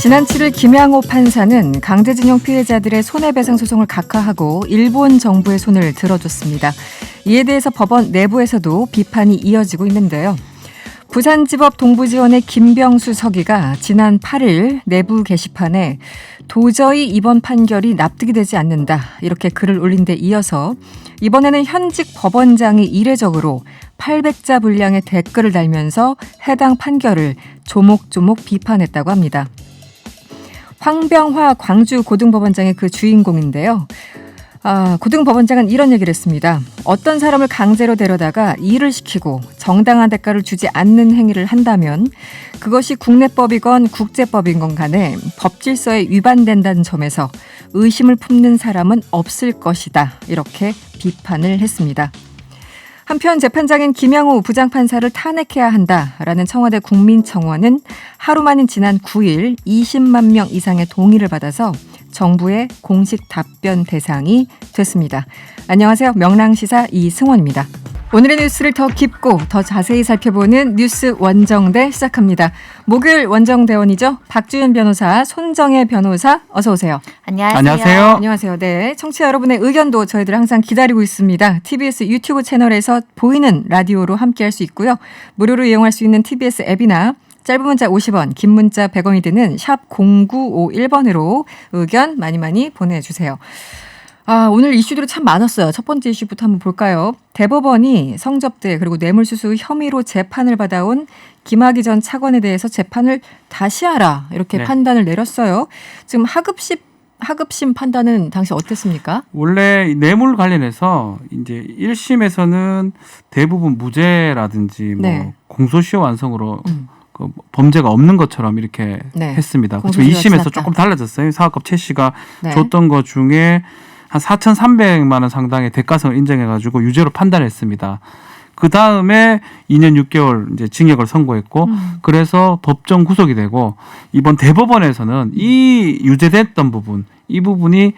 지난 7일 김양호 판사는 강제징용 피해자들의 손해배상 소송을 각하하고 일본 정부의 손을 들어줬습니다. 이에 대해서 법원 내부에서도 비판이 이어지고 있는데요. 부산지법 동부지원의 김병수 서기가 지난 8일 내부 게시판에 도저히 이번 판결이 납득이 되지 않는다 이렇게 글을 올린 데 이어서 이번에는 현직 법원장이 이례적으로 800자 분량의 댓글을 달면서 해당 판결을 조목조목 비판했다고 합니다. 황병화 광주고등법원장의 그 주인공인데요. 고등법원장은 이런 얘기를 했습니다. 어떤 사람을 강제로 데려다가 일을 시키고 정당한 대가를 주지 않는 행위를 한다면 그것이 국내법이건 국제법이건 간에 법 질서에 위반된다는 점에서 의심을 품는 사람은 없을 것이다. 이렇게 비판을 했습니다. 한편 재판장인 김양호 부장판사를 탄핵해야 한다라는 청와대 국민청원은 하루 만인 지난 9일 20만 명 이상의 동의를 받아서 정부의 공식 답변 대상이 됐습니다. 안녕하세요. 명랑시사 이승원입니다. 오늘의 뉴스를 더 깊고 더 자세히 살펴보는 뉴스 원정대 시작합니다. 목요일 원정대원이죠. 박주윤 변호사, 손정혜 변호사 어서 오세요. 안녕하세요. 안녕하세요. 네, 청취자 여러분의 의견도 저희들 항상 기다리고 있습니다. TBS 유튜브 채널에서 보이는 라디오로 함께할 수 있고요. 무료로 이용할 수 있는 TBS 앱이나 짧은 문자 50원, 긴 문자 100원이 드는 샵 0951번으로 의견 많이 보내주세요. 오늘 이슈들이 참 많았어요. 첫 번째 이슈부터 한번 볼까요? 대법원이 성접대 그리고 뇌물수수 혐의로 재판을 받아온 김학의 전 차관에 대해서 재판을 다시 하라 이렇게 판단을 내렸어요. 지금 하급심 판단은 당시 어땠습니까? 원래 뇌물 관련해서 이제 1심에서는 대부분 무죄라든지 뭐 공소시효 완성으로 그 범죄가 없는 것처럼 이렇게 했습니다. 그렇지만 2심에서 조금 달라졌어요. 사업급 최 씨가 줬던 것 중에 한 4,300만 원 상당의 대가성을 인정해가지고 유죄로 판단했습니다. 그 다음에 2년 6개월 이제 징역을 선고했고, 그래서 법정 구속이 되고 이번 대법원에서는 이 유죄됐던 부분, 이 부분이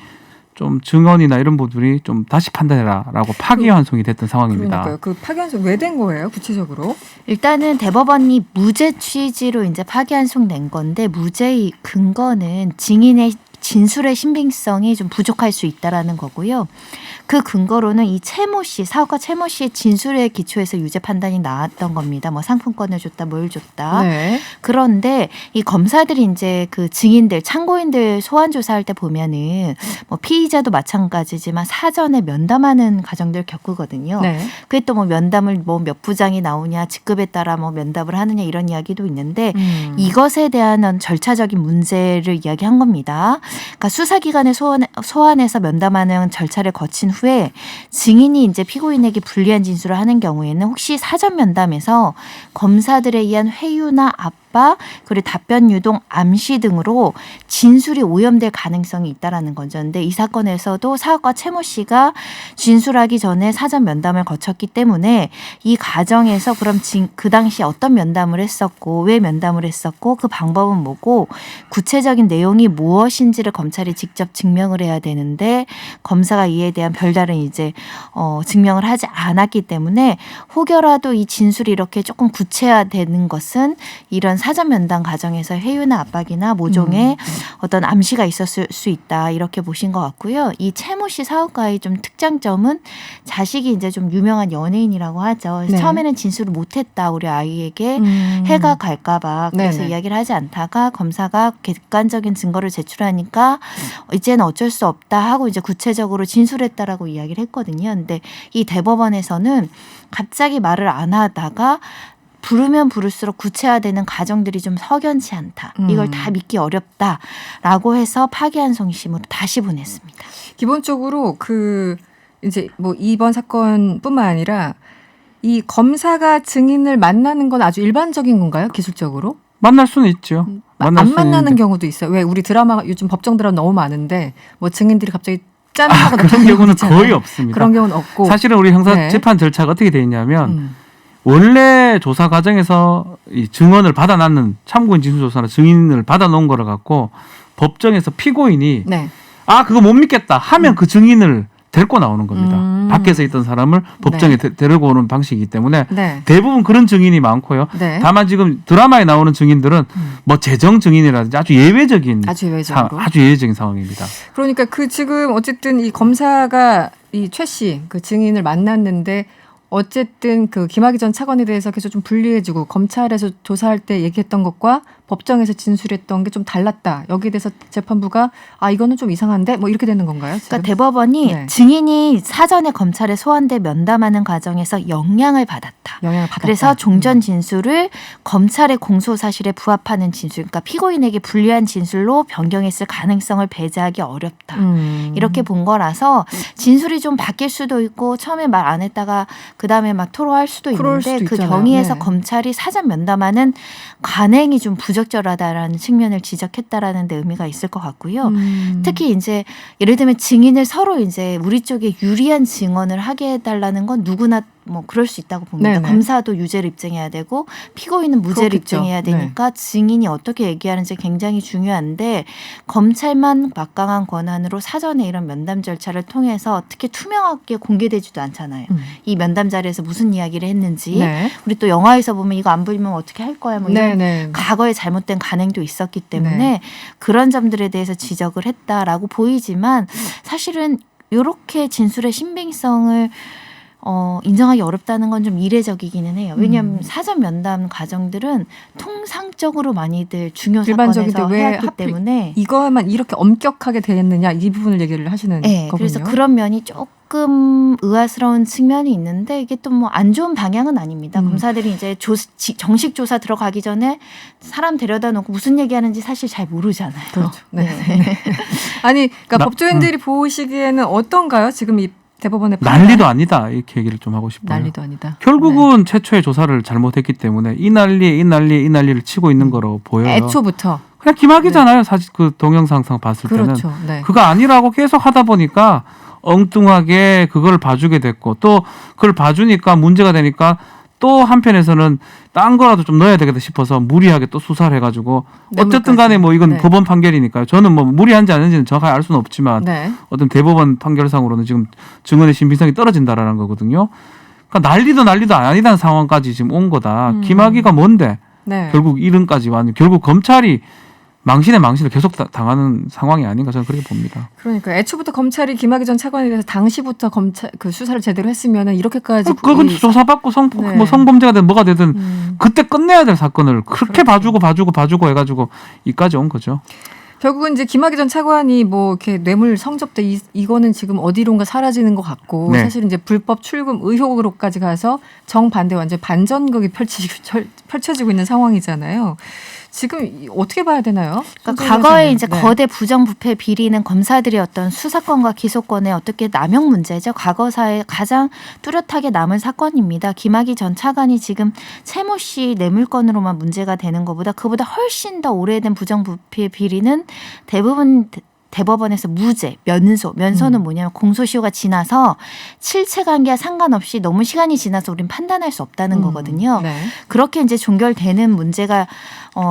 좀 증언이나 이런 부분이 좀 다시 판단해라라고 파기환송이 됐던 상황입니다. 그러니까요. 그 파기환송 왜 된 거예요, 구체적으로? 일단은 대법원이 무죄 취지로 이제 파기환송 낸 건데 무죄의 근거는 증인의 진술의 신빙성이 좀 부족할 수 있다라는 거고요. 그 근거로는 이 최모 씨, 사업가 최모 씨의 진술에 기초해서 유죄 판단이 나왔던 겁니다. 뭐 상품권을 줬다, 뭘 줬다. 네. 그런데 이 검사들이 이제 그 증인들, 참고인들 소환 조사할 때 보면은 뭐 피의자도 마찬가지지만 사전에 면담하는 과정들 겪거든요. 네. 그게 또 뭐 면담을 뭐 몇 부장이 나오냐, 직급에 따라 뭐 면담을 하느냐 이런 이야기도 있는데 이것에 대한 절차적인 문제를 이야기한 겁니다. 그러니까 수사기관에 소환해서 면담하는 절차를 거친 후에 증인이 이제 피고인에게 불리한 진술을 하는 경우에는 혹시 사전 면담에서 검사들에 의한 회유나 압박 그리고 답변 유동, 암시 등으로 진술이 오염될 가능성이 있다라는 거죠. 근데 이 사건에서도 사업가 최모 씨가 진술하기 전에 사전 면담을 거쳤기 때문에 이 과정에서 그럼 그 당시 어떤 면담을 했었고 왜 면담을 했었고 그 방법은 뭐고 구체적인 내용이 무엇인지를 검찰이 직접 증명을 해야 되는데 검사가 이에 대한 별다른 이제 증명을 하지 않았기 때문에 혹여라도 이 진술이 이렇게 조금 구체화되는 것은 이런 사전 면담 과정에서 회유나 압박이나 모종의 어떤 암시가 있었을 수 있다 이렇게 보신 것 같고요. 이 최모 씨 사업가의 좀 특장점은 자식이 이제 좀 유명한 연예인이라고 하죠. 그래서 처음에는 진술을 못했다 우리 아이에게 해가 갈까봐 그래서 이야기를 하지 않다가 검사가 객관적인 증거를 제출하니까 이제는 어쩔 수 없다 하고 이제 구체적으로 진술했다라고 이야기를 했거든요. 근데 이 대법원에서는 갑자기 말을 안 하다가 부르면 부를수록 구체화되는 과정들이 좀 석연치 않다. 이걸 다 믿기 어렵다라고 해서 파기환송심으로 다시 보냈습니다. 기본적으로 이제 뭐 이번 사건뿐만 아니라 이 검사가 증인을 만나는 건 아주 일반적인 건가요? 기술적으로? 만날 수는 있죠. 안 만나는 경우도 있어요. 왜 우리 드라마가 요즘 법정 드라마 너무 많은데 뭐 증인들이 갑자기 짠하고 그런 경우는 거의 없습니다. 그런 경우는 없고. 사실은 우리 형사 재판 절차가 어떻게 되어 있냐면 원래 조사 과정에서 이 증언을 받아놨는 참고인 진술조사나 증인을 받아놓은 거를 갖고 법정에서 피고인이 그거 못 믿겠다 하면 그 증인을 데리고 나오는 겁니다. 밖에서 있던 사람을 법정에 네. 데리고 오는 방식이기 때문에 네. 대부분 그런 증인이 많고요. 네. 다만 지금 드라마에 나오는 증인들은 뭐 재정 증인이라든지 아주 예외적인 상황입니다. 그러니까 그 지금 어쨌든 이 검사가 이 최 씨 그 증인을 만났는데 어쨌든 그 김학의 전 차관에 대해서 계속 좀 불리해지고 검찰에서 조사할 때 얘기했던 것과 법정에서 진술했던 게 좀 달랐다. 여기에 대해서 재판부가 이거는 좀 이상한데 뭐 이렇게 되는 건가요? 지금? 그러니까 대법원이 네. 증인이 사전에 검찰에 소환돼 면담하는 과정에서 영향을 받았다. 그래서 종전 진술을 검찰의 공소 사실에 부합하는 진술, 그러니까 피고인에게 불리한 진술로 변경했을 가능성을 배제하기 어렵다. 이렇게 본 거라서 진술이 좀 바뀔 수도 있고 처음에 말 안 했다가 그 다음에 막 토로할 수도 있는데 그 경위에서 네. 검찰이 사전 면담하는 관행이 좀 부적절하다라는 측면을 지적했다라는 데 의미가 있을 것 같고요. 특히 이제 예를 들면 증인을 서로 이제 우리 쪽에 유리한 증언을 하게 해달라는 건 누구나 뭐 그럴 수 있다고 봅니다. 네네. 검사도 유죄를 입증해야 되고 피고인은 무죄를 그렇겠죠. 입증해야 되니까 증인이 어떻게 얘기하는지 굉장히 중요한데 검찰만 막강한 권한으로 사전에 이런 면담 절차를 통해서 어떻게 투명하게 공개되지도 않잖아요. 이 면담 자리에서 무슨 이야기를 했는지 네. 우리 또 영화에서 보면 이거 안 보이면 어떻게 할 거야 뭐 이런 네네. 과거에 잘못된 간행도 있었기 때문에 네. 그런 점들에 대해서 지적을 했다라고 보이지만 사실은 이렇게 진술의 신빙성을 인정하기 어렵다는 건 좀 이례적이기는 해요. 왜냐하면 사전 면담 과정들은 통상적으로 많이들 중요 사건에서 왜 해왔기 하필 때문에 이거만 이렇게 엄격하게 되었느냐 이 부분을 얘기를 하시는 네, 거군요. 그래서 그런 면이 조금 의아스러운 측면이 있는데 이게 또 뭐 안 좋은 방향은 아닙니다. 검사들이 이제 정식 조사 들어가기 전에 사람 데려다 놓고 무슨 얘기하는지 사실 잘 모르잖아요. 그렇죠. 네. 네. 아니, 그러니까 법조인들이 보시기에는 어떤가요? 지금 이 대법원의 판단? 난리도 아니다 이렇게 얘기를 좀 하고 싶어요. 난리도 아니다. 결국은 최초의 조사를 잘못했기 때문에 이 난리를 치고 있는 거로 보여요. 애초부터. 그냥 기막이잖아요. 사실 그 동영상상 봤을 그렇죠. 때는 네. 그거 아니라고 계속 하다 보니까 엉뚱하게 그걸 봐주게 됐고 또 그걸 봐주니까 문제가 되니까 또 한편에서는 딴 거라도 좀 넣어야 되겠다 싶어서 무리하게 또 수사를 해가지고 어쨌든 간에 뭐 이건 네. 법원 판결이니까요. 저는 뭐 무리한지 아닌지는 정확하게 알 수는 없지만 네. 어떤 대법원 판결상으로는 지금 증언의 신빙성이 떨어진다라는 거거든요. 그러니까 난리도 아니다는 상황까지 지금 온 거다. 김학의가 뭔데 네. 결국 이른까지 왔는 결국 검찰이 망신에 망신을 계속 당하는 상황이 아닌가 저는 그렇게 봅니다. 그러니까 애초부터 검찰이 김학의 전 차관에 대해서 당시부터 검찰 그 수사를 제대로 했으면은 이렇게까지 그건 조사받고 네. 뭐 성범죄가 되든 뭐가 되든 그때 끝내야 될 사건을 그렇게 그렇죠. 봐주고 해가지고 이까지 온 거죠. 결국은 이제 김학의 전 차관이 뭐 이렇게 뇌물 성접대 이거는 지금 어디론가 사라지는 것 같고 네. 사실 이제 불법 출금 의혹으로까지 가서 정반대 완전 반전극이 펼쳐지고 있는 상황이잖아요. 지금 어떻게 봐야 되나요? 그러니까 과거에 이제 네. 거대 부정부패 비리는 검사들이 어떤 수사권과 기소권의 어떻게 남용 문제죠. 과거사에 가장 뚜렷하게 남은 사건입니다. 김학의 전 차관이 지금 채모 씨 뇌물건으로만 문제가 되는 것보다 그보다 훨씬 더 오래된 부정부패 비리는 대부분 대법원에서 무죄, 면소는 뭐냐면 공소시효가 지나서 실체관계와 상관없이 너무 시간이 지나서 우리는 판단할 수 없다는 거거든요. 네. 그렇게 이제 종결되는 문제가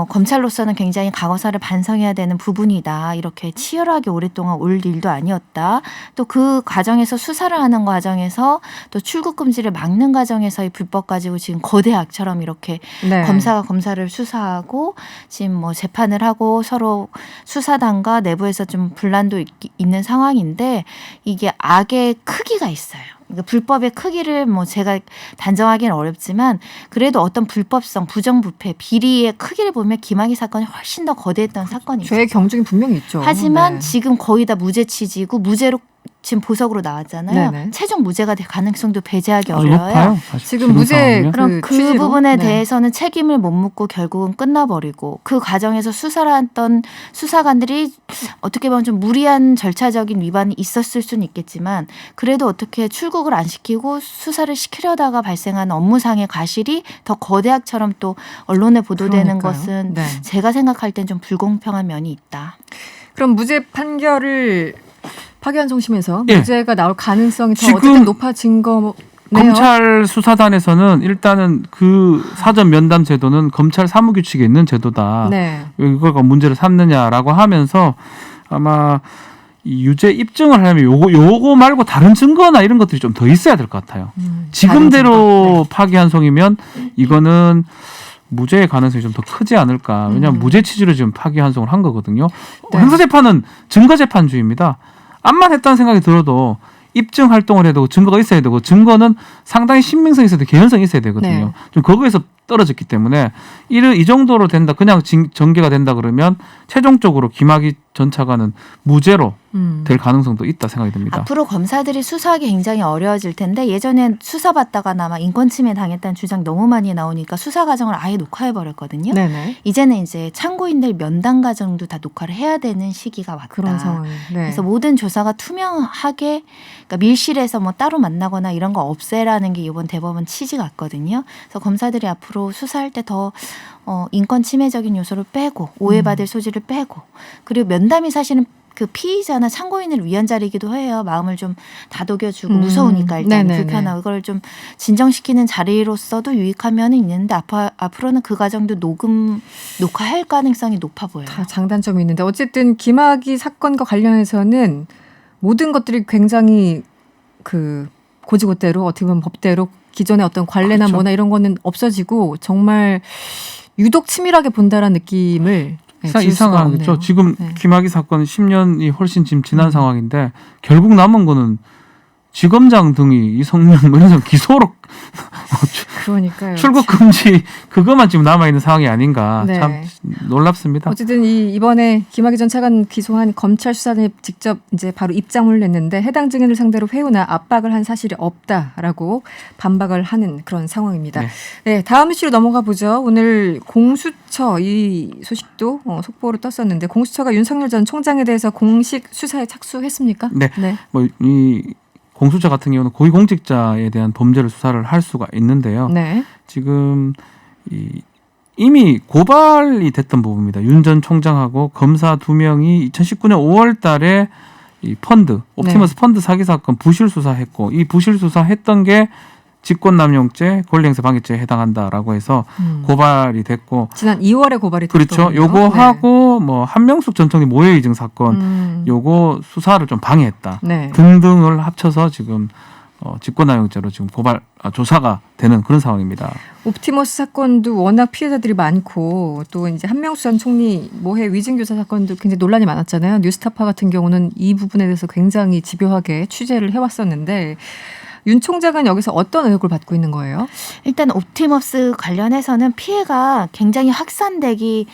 검찰로서는 굉장히 과거사를 반성해야 되는 부분이다. 이렇게 치열하게 오랫동안 올 일도 아니었다. 또 그 과정에서 수사를 하는 과정에서 또 출국 금지를 막는 과정에서의 불법 가지고 지금 거대 악처럼 이렇게 네. 검사가 검사를 수사하고 지금 뭐 재판을 하고 서로 수사단과 내부에서 좀 분란도 있는 상황인데 이게 악의 크기가 있어요. 그러니까 불법의 크기를 뭐 제가 단정하기는 어렵지만 그래도 어떤 불법성, 부정부패, 비리의 크기를 보면 김학의 사건이 훨씬 더 거대했던 사건이죠. 죄의 경중이 분명히 있죠. 하지만 네. 지금 거의 다 무죄 취지고 무죄로 지금 보석으로 나왔잖아요. 네네. 최종 무죄가 될 가능성도 배제하기 아주 어려워요. 높아요. 사실 지금 무죄 상황이면. 그럼 그 취지로? 부분에 네. 대해서는 책임을 못 묻고 결국은 끝나버리고 그 과정에서 수사를 했던 수사관들이 어떻게 보면 좀 무리한 절차적인 위반이 있었을 수는 있겠지만 그래도 어떻게 출국을 안 시키고 수사를 시키려다가 발생한 업무상의 과실이 더 거대악처럼 또 언론에 보도되는 그러니까요. 것은 네. 제가 생각할 땐 좀 불공평한 면이 있다. 그럼 무죄 판결을 파기환송심에서 예. 무죄가 나올 가능성이 더 지금 어쨌든 높아진 거네요. 검찰 수사단에서는 일단은 그 사전 면담 제도는 검찰 사무규칙에 있는 제도다. 네. 이걸 문제를 삼느냐라고 하면서 아마 이 유죄 입증을 하려면 요거 말고 다른 증거나 이런 것들이 좀 더 있어야 될 것 같아요. 지금대로 파기환송이면 이거는 무죄의 가능성이 좀 더 크지 않을까. 왜냐하면 무죄 취지로 지금 파기환송을 한 거거든요. 네. 형사재판은 증거재판주의입니다. 암만 했다는 생각이 들어도 입증 활동을 해야 되고 증거가 있어야 되고 증거는 상당히 신빙성이 있어야 되고 개연성이 있어야 되거든요. 네. 좀 거기에서 떨어졌기 때문에 이 정도로 된다. 그냥 전개가 된다 그러면 최종적으로 김학의 전 차관은 무죄로 될 가능성도 있다 생각이 듭니다. 앞으로 검사들이 수사하기 굉장히 어려워질 텐데 예전엔 수사받다가 아마 인권침해 당했다는 주장 너무 많이 나오니까 수사 과정을 아예 녹화해버렸거든요. 네네. 이제는 이제 참고인들 면담 과정도 다 녹화를 해야 되는 시기가 왔다. 그런 상황이. 네. 그래서 모든 조사가 투명하게 그러니까 밀실에서 뭐 따로 만나거나 이런 거 없애라는 게 이번 대법원 취지 같거든요. 그래서 검사들이 앞으로 수사할 때 더 인권 침해적인 요소를 빼고 오해받을 소지를 빼고 그리고 면담이 사실은 그 피의자나 참고인을 위한 자리이기도 해요. 마음을 좀 다독여주고 무서우니까 일단 불편하고 그걸 좀 진정시키는 자리로서도 유익한 면은 있는데 앞으로는 그 과정도 녹화할 가능성이 높아 보여요. 다 장단점이 있는데 어쨌든 김학의 사건과 관련해서는 모든 것들이 굉장히 그 고지고대로 어떻게 보면 법대로 기존의 어떤 관례나 그렇죠. 뭐나 이런 거는 없어지고 정말 유독 치밀하게 본다라는 느낌을 이상하겠죠. 지금 김학의 사건 10년이 훨씬 지금 지난 상황인데 결국 남은 거는 지검장 등이 이성명 뭐 이런 기소로 그러니까요. 출국 금지 그것만 지금 남아 있는 상황이 아닌가. 네. 참 놀랍습니다. 어쨌든 이번에 김학의 전 차관 기소한 검찰 수사단이 직접 이제 바로 입장문을 냈는데 해당 증인을 상대로 회유나 압박을 한 사실이 없다라고 반박을 하는 그런 상황입니다. 네. 네, 다음 이슈로 넘어가 보죠. 오늘 공수처 이 소식도 속보로 떴었는데 공수처가 윤석열 전 총장에 대해서 공식 수사에 착수했습니까? 네. 네. 뭐 이 공수처 같은 경우는 고위공직자에 대한 범죄를 수사를 할 수가 있는데요. 네. 지금 이미 고발이 됐던 부분입니다. 윤 전 총장하고 검사 2명이 2019년 5월 달에 이 펀드, 옵티머스 펀드 사기 사건 부실 수사했고 이 부실 수사했던 게 직권남용죄, 권리행사 방해죄에 해당한다라고 해서 고발이 됐고 지난 2월에 고발이 됐죠. 요거 하고 뭐 한명숙 전 총리 모해이증 사건 요거 수사를 좀 방해했다 등등을 합쳐서 지금 직권남용죄로 지금 조사가 되는 그런 상황입니다. 옵티머스 사건도 워낙 피해자들이 많고 또 이제 한명수 전 총리 모해 위증교사 사건도 굉장히 논란이 많았잖아요. 뉴스타파 같은 경우는 이 부분에 대해서 굉장히 집요하게 취재를 해왔었는데 윤 총장은 여기서 어떤 의혹을 받고 있는 거예요? 일단 옵티머스 관련해서는 피해가 굉장히 확산되기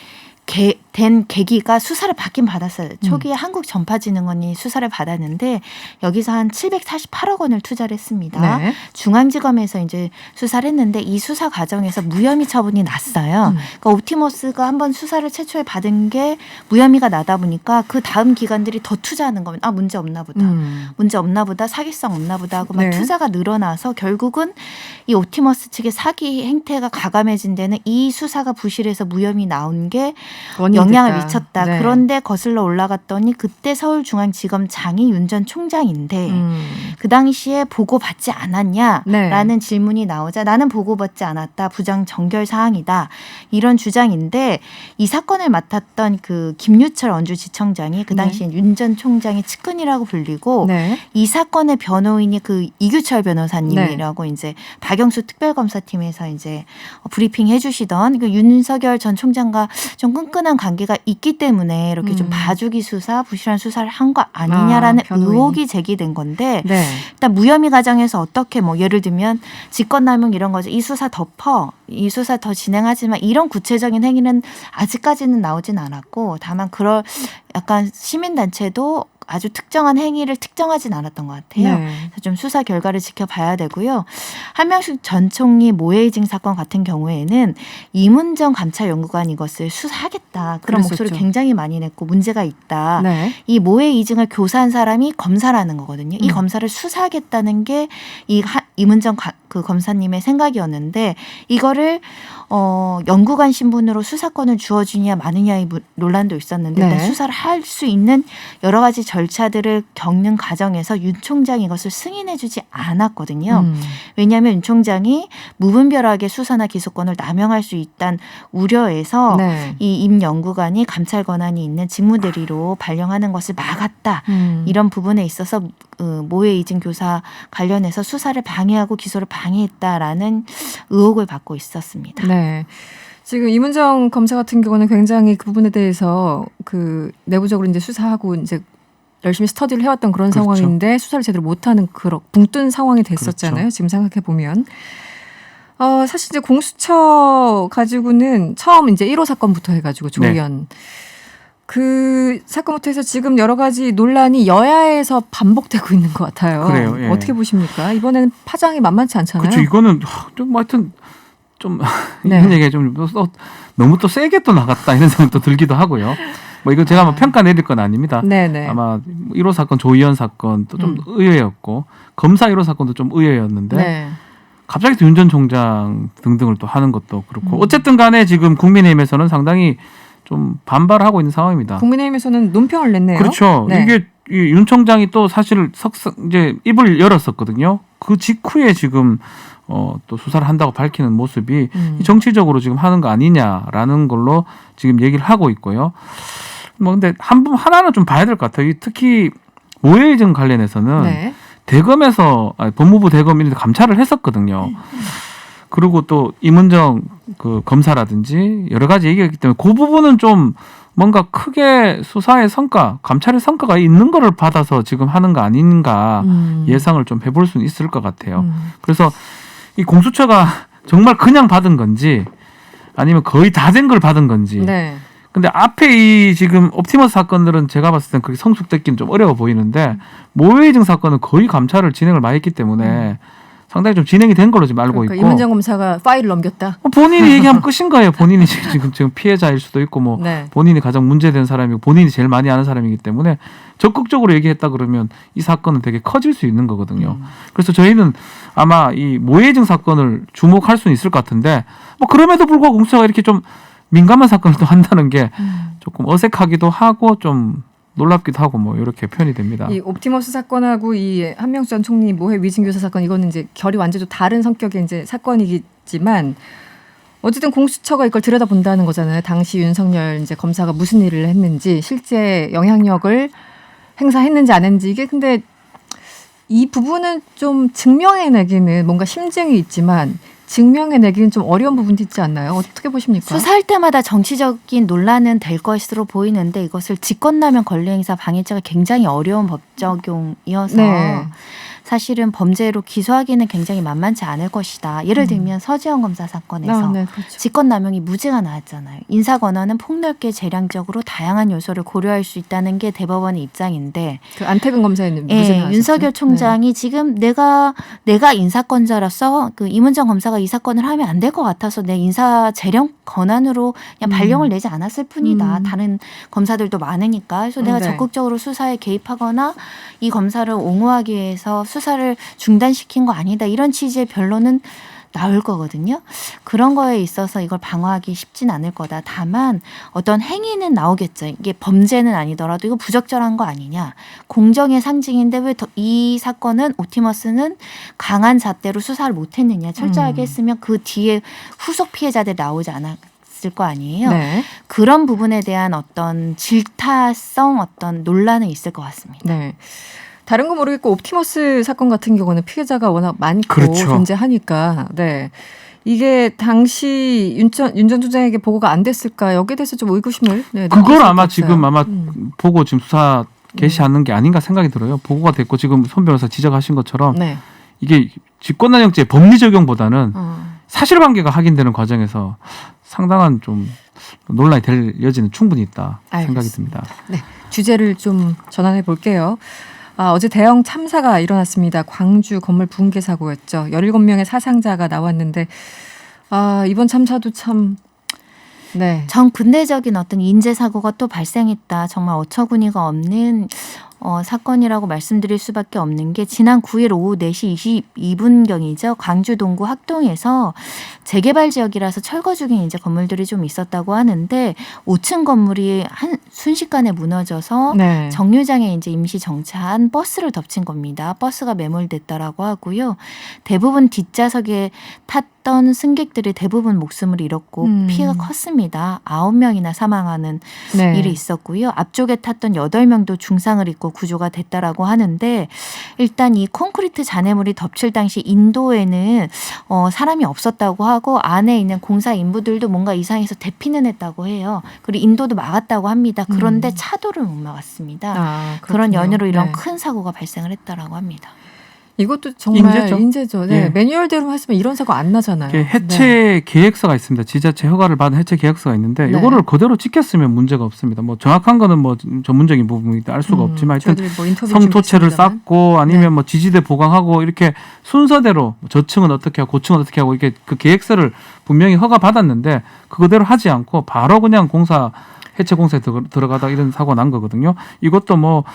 된 계기가 수사를 받긴 받았어요. 초기에 한국전파진흥원이 수사를 받았는데 여기서 한 748억 원을 투자를 했습니다. 네. 중앙지검에서 이제 수사를 했는데 이 수사 과정에서 무혐의 처분이 났어요. 그러니까 옵티머스가 한번 수사를 최초에 받은 게 무혐의가 나다 보니까 그 다음 기관들이 더 투자하는 겁니다. 문제 없나 보다. 문제 없나 보다. 사기성 없나 보다 하고 막 투자가 늘어나서 결국은 이 옵티머스 측의 사기 행태가 가감해진 데는 이 수사가 부실해서 무혐의 나온 게 영향을 미쳤다. 네. 그런데 거슬러 올라갔더니 그때 서울중앙지검장이 윤 전 총장인데 그 당시에 보고받지 않았냐라는 질문이 나오자 나는 보고받지 않았다. 부장 정결 사항이다. 이런 주장인데 이 사건을 맡았던 그 김유철 원주지청장이 그 당시에 윤 전 총장의 측근이라고 불리고 이 사건의 변호인이 그 이규철 변호사님이라고 이제 박영수 특별검사팀에서 이제 브리핑 해주시던 그 윤석열 전 총장과 좀 끈끈한 관계가 있기 때문에 이렇게 좀 봐주기 수사, 부실한 수사를 한 거 아니냐라는 의혹이 제기된 건데 일단 무혐의 과정에서 어떻게 뭐 예를 들면 직권남용 이런 거죠. 이 수사 덮어, 이 수사 더 진행하지만 이런 구체적인 행위는 아직까지는 나오진 않았고 다만 그럴 약간 시민단체도 아주 특정한 행위를 특정하진 않았던 것 같아요. 그래서 좀 수사 결과를 지켜봐야 되고요. 한명숙 전 총리 모해이징 사건 같은 경우에는 이문정 감찰연구관 이것을 수사하겠다. 그런 목소리 굉장히 많이 냈고 문제가 있다. 이 모해이징을 교사한 사람이 검사라는 거거든요. 이 검사를 수사하겠다는 게 이 이문정 그 검사님의 생각이었는데 이거를 연구관 신분으로 수사권을 주어주냐 마느냐의 논란도 있었는데 일단 수사를 할 수 있는 여러 가지 절차들을 겪는 과정에서 윤 총장이 이것을 승인해주지 않았거든요. 왜냐하면 윤 총장이 무분별하게 수사나 기소권을 남용할 수 있다는 우려에서 이 임 연구관이 감찰 권한이 있는 직무대리로 발령하는 것을 막았다. 이런 부분에 있어서 모해 이진 교사 관련해서 수사를 방해하고 기소를 방해했다라는 의혹을 받고 있었습니다. 네. 지금 이문정 검사 같은 경우는 굉장히 그 부분에 대해서 그 내부적으로 이제 수사하고 이제 열심히 스터디를 해왔던 그런 상황인데 수사를 제대로 못하는 그런 붕 뜬 상황이 됐었잖아요. 지금 생각해 보면. 사실 이제 공수처 가지고는 처음 이제 1호 사건부터 해가지고 조희연 그 사건부터 해서 지금 여러 가지 논란이 여야에서 반복되고 있는 것 같아요. 그래요. 예. 어떻게 보십니까? 이번에는 파장이 만만치 않잖아요. 그렇죠. 이거는 좀 하여튼 좀 이런 얘기가 좀 너무 또 세게 또 나갔다 이런 생각도 들기도 하고요. 뭐 이거 제가 평가 내릴 건 아닙니다. 네네. 아마 1호 사건 조희연 사건도 좀 의외였고 검사 1호 사건도 좀 의외였는데 갑자기 또 윤 전 총장 등등을 또 하는 것도 그렇고 어쨌든 간에 지금 국민의힘에서는 상당히 좀 반발하고 있는 상황입니다. 국민의힘에서는 논평을 냈네요. 그렇죠. 이게 윤 총장이 또 사실 이제 입을 열었었거든요. 그 직후에 지금 또 수사를 한다고 밝히는 모습이 정치적으로 지금 하는 거 아니냐라는 걸로 지금 얘기를 하고 있고요. 뭐 근데 하나는 좀 봐야 될 것 같아요. 특히 모해이전 관련해서는 대검에서 법무부 대검 이런 데 감찰을 했었거든요. 그리고 또 임은정 그 검사라든지 여러 가지 얘기가 있기 때문에 그 부분은 좀 뭔가 크게 수사의 성과, 감찰의 성과가 있는 거를 받아서 지금 하는 거 아닌가 예상을 좀 해볼 수는 있을 것 같아요. 그래서 이 공수처가 정말 그냥 받은 건지 아니면 거의 다 된 걸 받은 건지. 근데 앞에 이 지금 옵티머스 사건들은 제가 봤을 땐 그렇게 성숙됐기는 좀 어려워 보이는데 모해이증 사건은 거의 감찰을 진행을 많이 했기 때문에 상당히 좀 진행이 된 걸로 지금 알고 있고. 이문정 검사가 파일을 넘겼다. 본인이 얘기하면 끝인 거예요. 본인이 지금 피해자일 수도 있고 뭐 본인이 가장 문제된 사람이고 본인이 제일 많이 아는 사람이기 때문에 적극적으로 얘기했다 그러면 이 사건은 되게 커질 수 있는 거거든요. 그래서 저희는 아마 이 모해이증 사건을 주목할 수는 있을 것 같은데 뭐 그럼에도 불구하고 공수처가 이렇게 좀 민감한 사건을 또 한다는 게 조금 어색하기도 하고 좀 놀랍기도 하고 뭐 이렇게 표현이 됩니다. 이 옵티머스 사건하고 이 한명수 전 총리 모해 위증 교사 사건 이거는 이제 결이 완전히 다른 성격의 이제 사건이겠지만 어쨌든 공수처가 이걸 들여다본다는 거잖아요. 당시 윤석열 이제 검사가 무슨 일을 했는지 실제 영향력을 행사했는지 안 했는지 이게 근데 이 부분은 좀 증명해내기는 뭔가 심증이 있지만 증명해내기는 좀 어려운 부분도 있지 않나요? 어떻게 보십니까? 수사할 때마다 정치적인 논란은 될 것으로 보이는데 이것을 직권남용 권리행사 방해죄가 굉장히 어려운 법 적용이어서 사실은 범죄로 기소하기는 굉장히 만만치 않을 것이다. 예를 들면 서지현 검사 사건에서 그렇죠. 직권남용이 무죄가 나왔잖아요. 인사권한은 폭넓게 재량적으로 다양한 요소를 고려할 수 있다는 게 대법원의 입장인데 그 안태근 검사의 무죄 나왔었죠. 윤석열 총장이 지금 내가 인사권자로서 그 이문정 검사가 이 사건을 하면 안 될 것 같아서 내 인사 재량 권한으로 그냥 발령을 내지 않았을 뿐이다. 다른 검사들도 많으니까. 그래서 내가 적극적으로 수사에 개입하거나 이 검사를 옹호하기 위해서 수사를 중단시킨 거 아니다. 이런 취지의 변론은 나올 거거든요. 그런 거에 있어서 이걸 방어하기 쉽진 않을 거다. 다만 어떤 행위는 나오겠죠. 이게 범죄는 아니더라도 이거 부적절한 거 아니냐. 공정의 상징인데 왜 이 사건은 옵티머스는 강한 잣대로 수사를 못했느냐. 철저하게 했으면 그 뒤에 후속 피해자들 나오지 않았을 거 아니에요. 그런 부분에 대한 어떤 질타성 어떤 논란은 있을 것 같습니다. 다른 거 모르겠고 옵티머스 사건 같은 경우는 피해자가 워낙 많고 존재하니까 이게 당시 윤 전 총장에게 보고가 안 됐을까 여기에 대해서 좀 의구심을 그걸 아마 지금 보고 지금 수사 개시하는 게 아닌가 생각이 들어요. 보고가 됐고 지금 손 변호사 지적하신 것처럼 이게 직권남용죄 법리 적용보다는 사실관계가 확인되는 과정에서 상당한 좀 논란이 될 여지는 충분히 있다 생각이 듭니다. 주제를 좀 전환해 볼게요. 어제 대형 참사가 일어났습니다. 광주 건물 붕괴 사고였죠. 17명의 사상자가 나왔는데 이번 참사도 참 정근대적인 어떤 인재 사고가 또 발생했다. 정말 어처구니가 없는 사건이라고 말씀드릴 수밖에 없는 게 지난 9일 오후 4시 22분경이죠. 광주 동구 학동에서 재개발 지역이라서 철거 중인 이제 건물들이 좀 있었다고 하는데 5층 건물이 순식간에 무너져서 네. 정류장에 이제 임시 정차한 버스를 덮친 겁니다. 버스가 매몰됐다라고 하고요. 대부분 뒷좌석에 탔던 승객들이 대부분 목숨을 잃었고 피해가 컸습니다. 9명이나 사망하는 네. 일이 있었고요. 앞쪽에 탔던 8명도 중상을 입고 구조가 됐다라고 하는데 일단 이 콘크리트 잔해물이 덮칠 당시 인도에는 사람이 없었다고 하고 안에 있는 공사 인부들도 뭔가 이상해서 대피는 했다고 해요. 그리고 인도도 막았다고 합니다. 그런데 차도를 못 막았습니다. 그런 연유로 이런 큰 사고가 발생을 했다라고 합니다. 이것도 정말 인재죠. 네. 예. 매뉴얼대로 했으면 이런 사고 안 나잖아요. 해체 계획서가 있습니다. 지자체 허가를 받은 해체 계획서가 있는데 이거를 그대로 지켰으면 문제가 없습니다. 뭐 정확한 거는 뭐 전문적인 부분이 알 수가 없지만 하여튼 뭐 성토체를 쌓고 아니면 뭐 지지대 보강하고 이렇게 순서대로 저층은 어떻게 하고 고층은 어떻게 하고 이렇게 그 계획서를 분명히 허가 받았는데 그거대로 하지 않고 바로 그냥 해체 공사에 들어가다 이런 사고가 난 거거든요. 이것도 뭐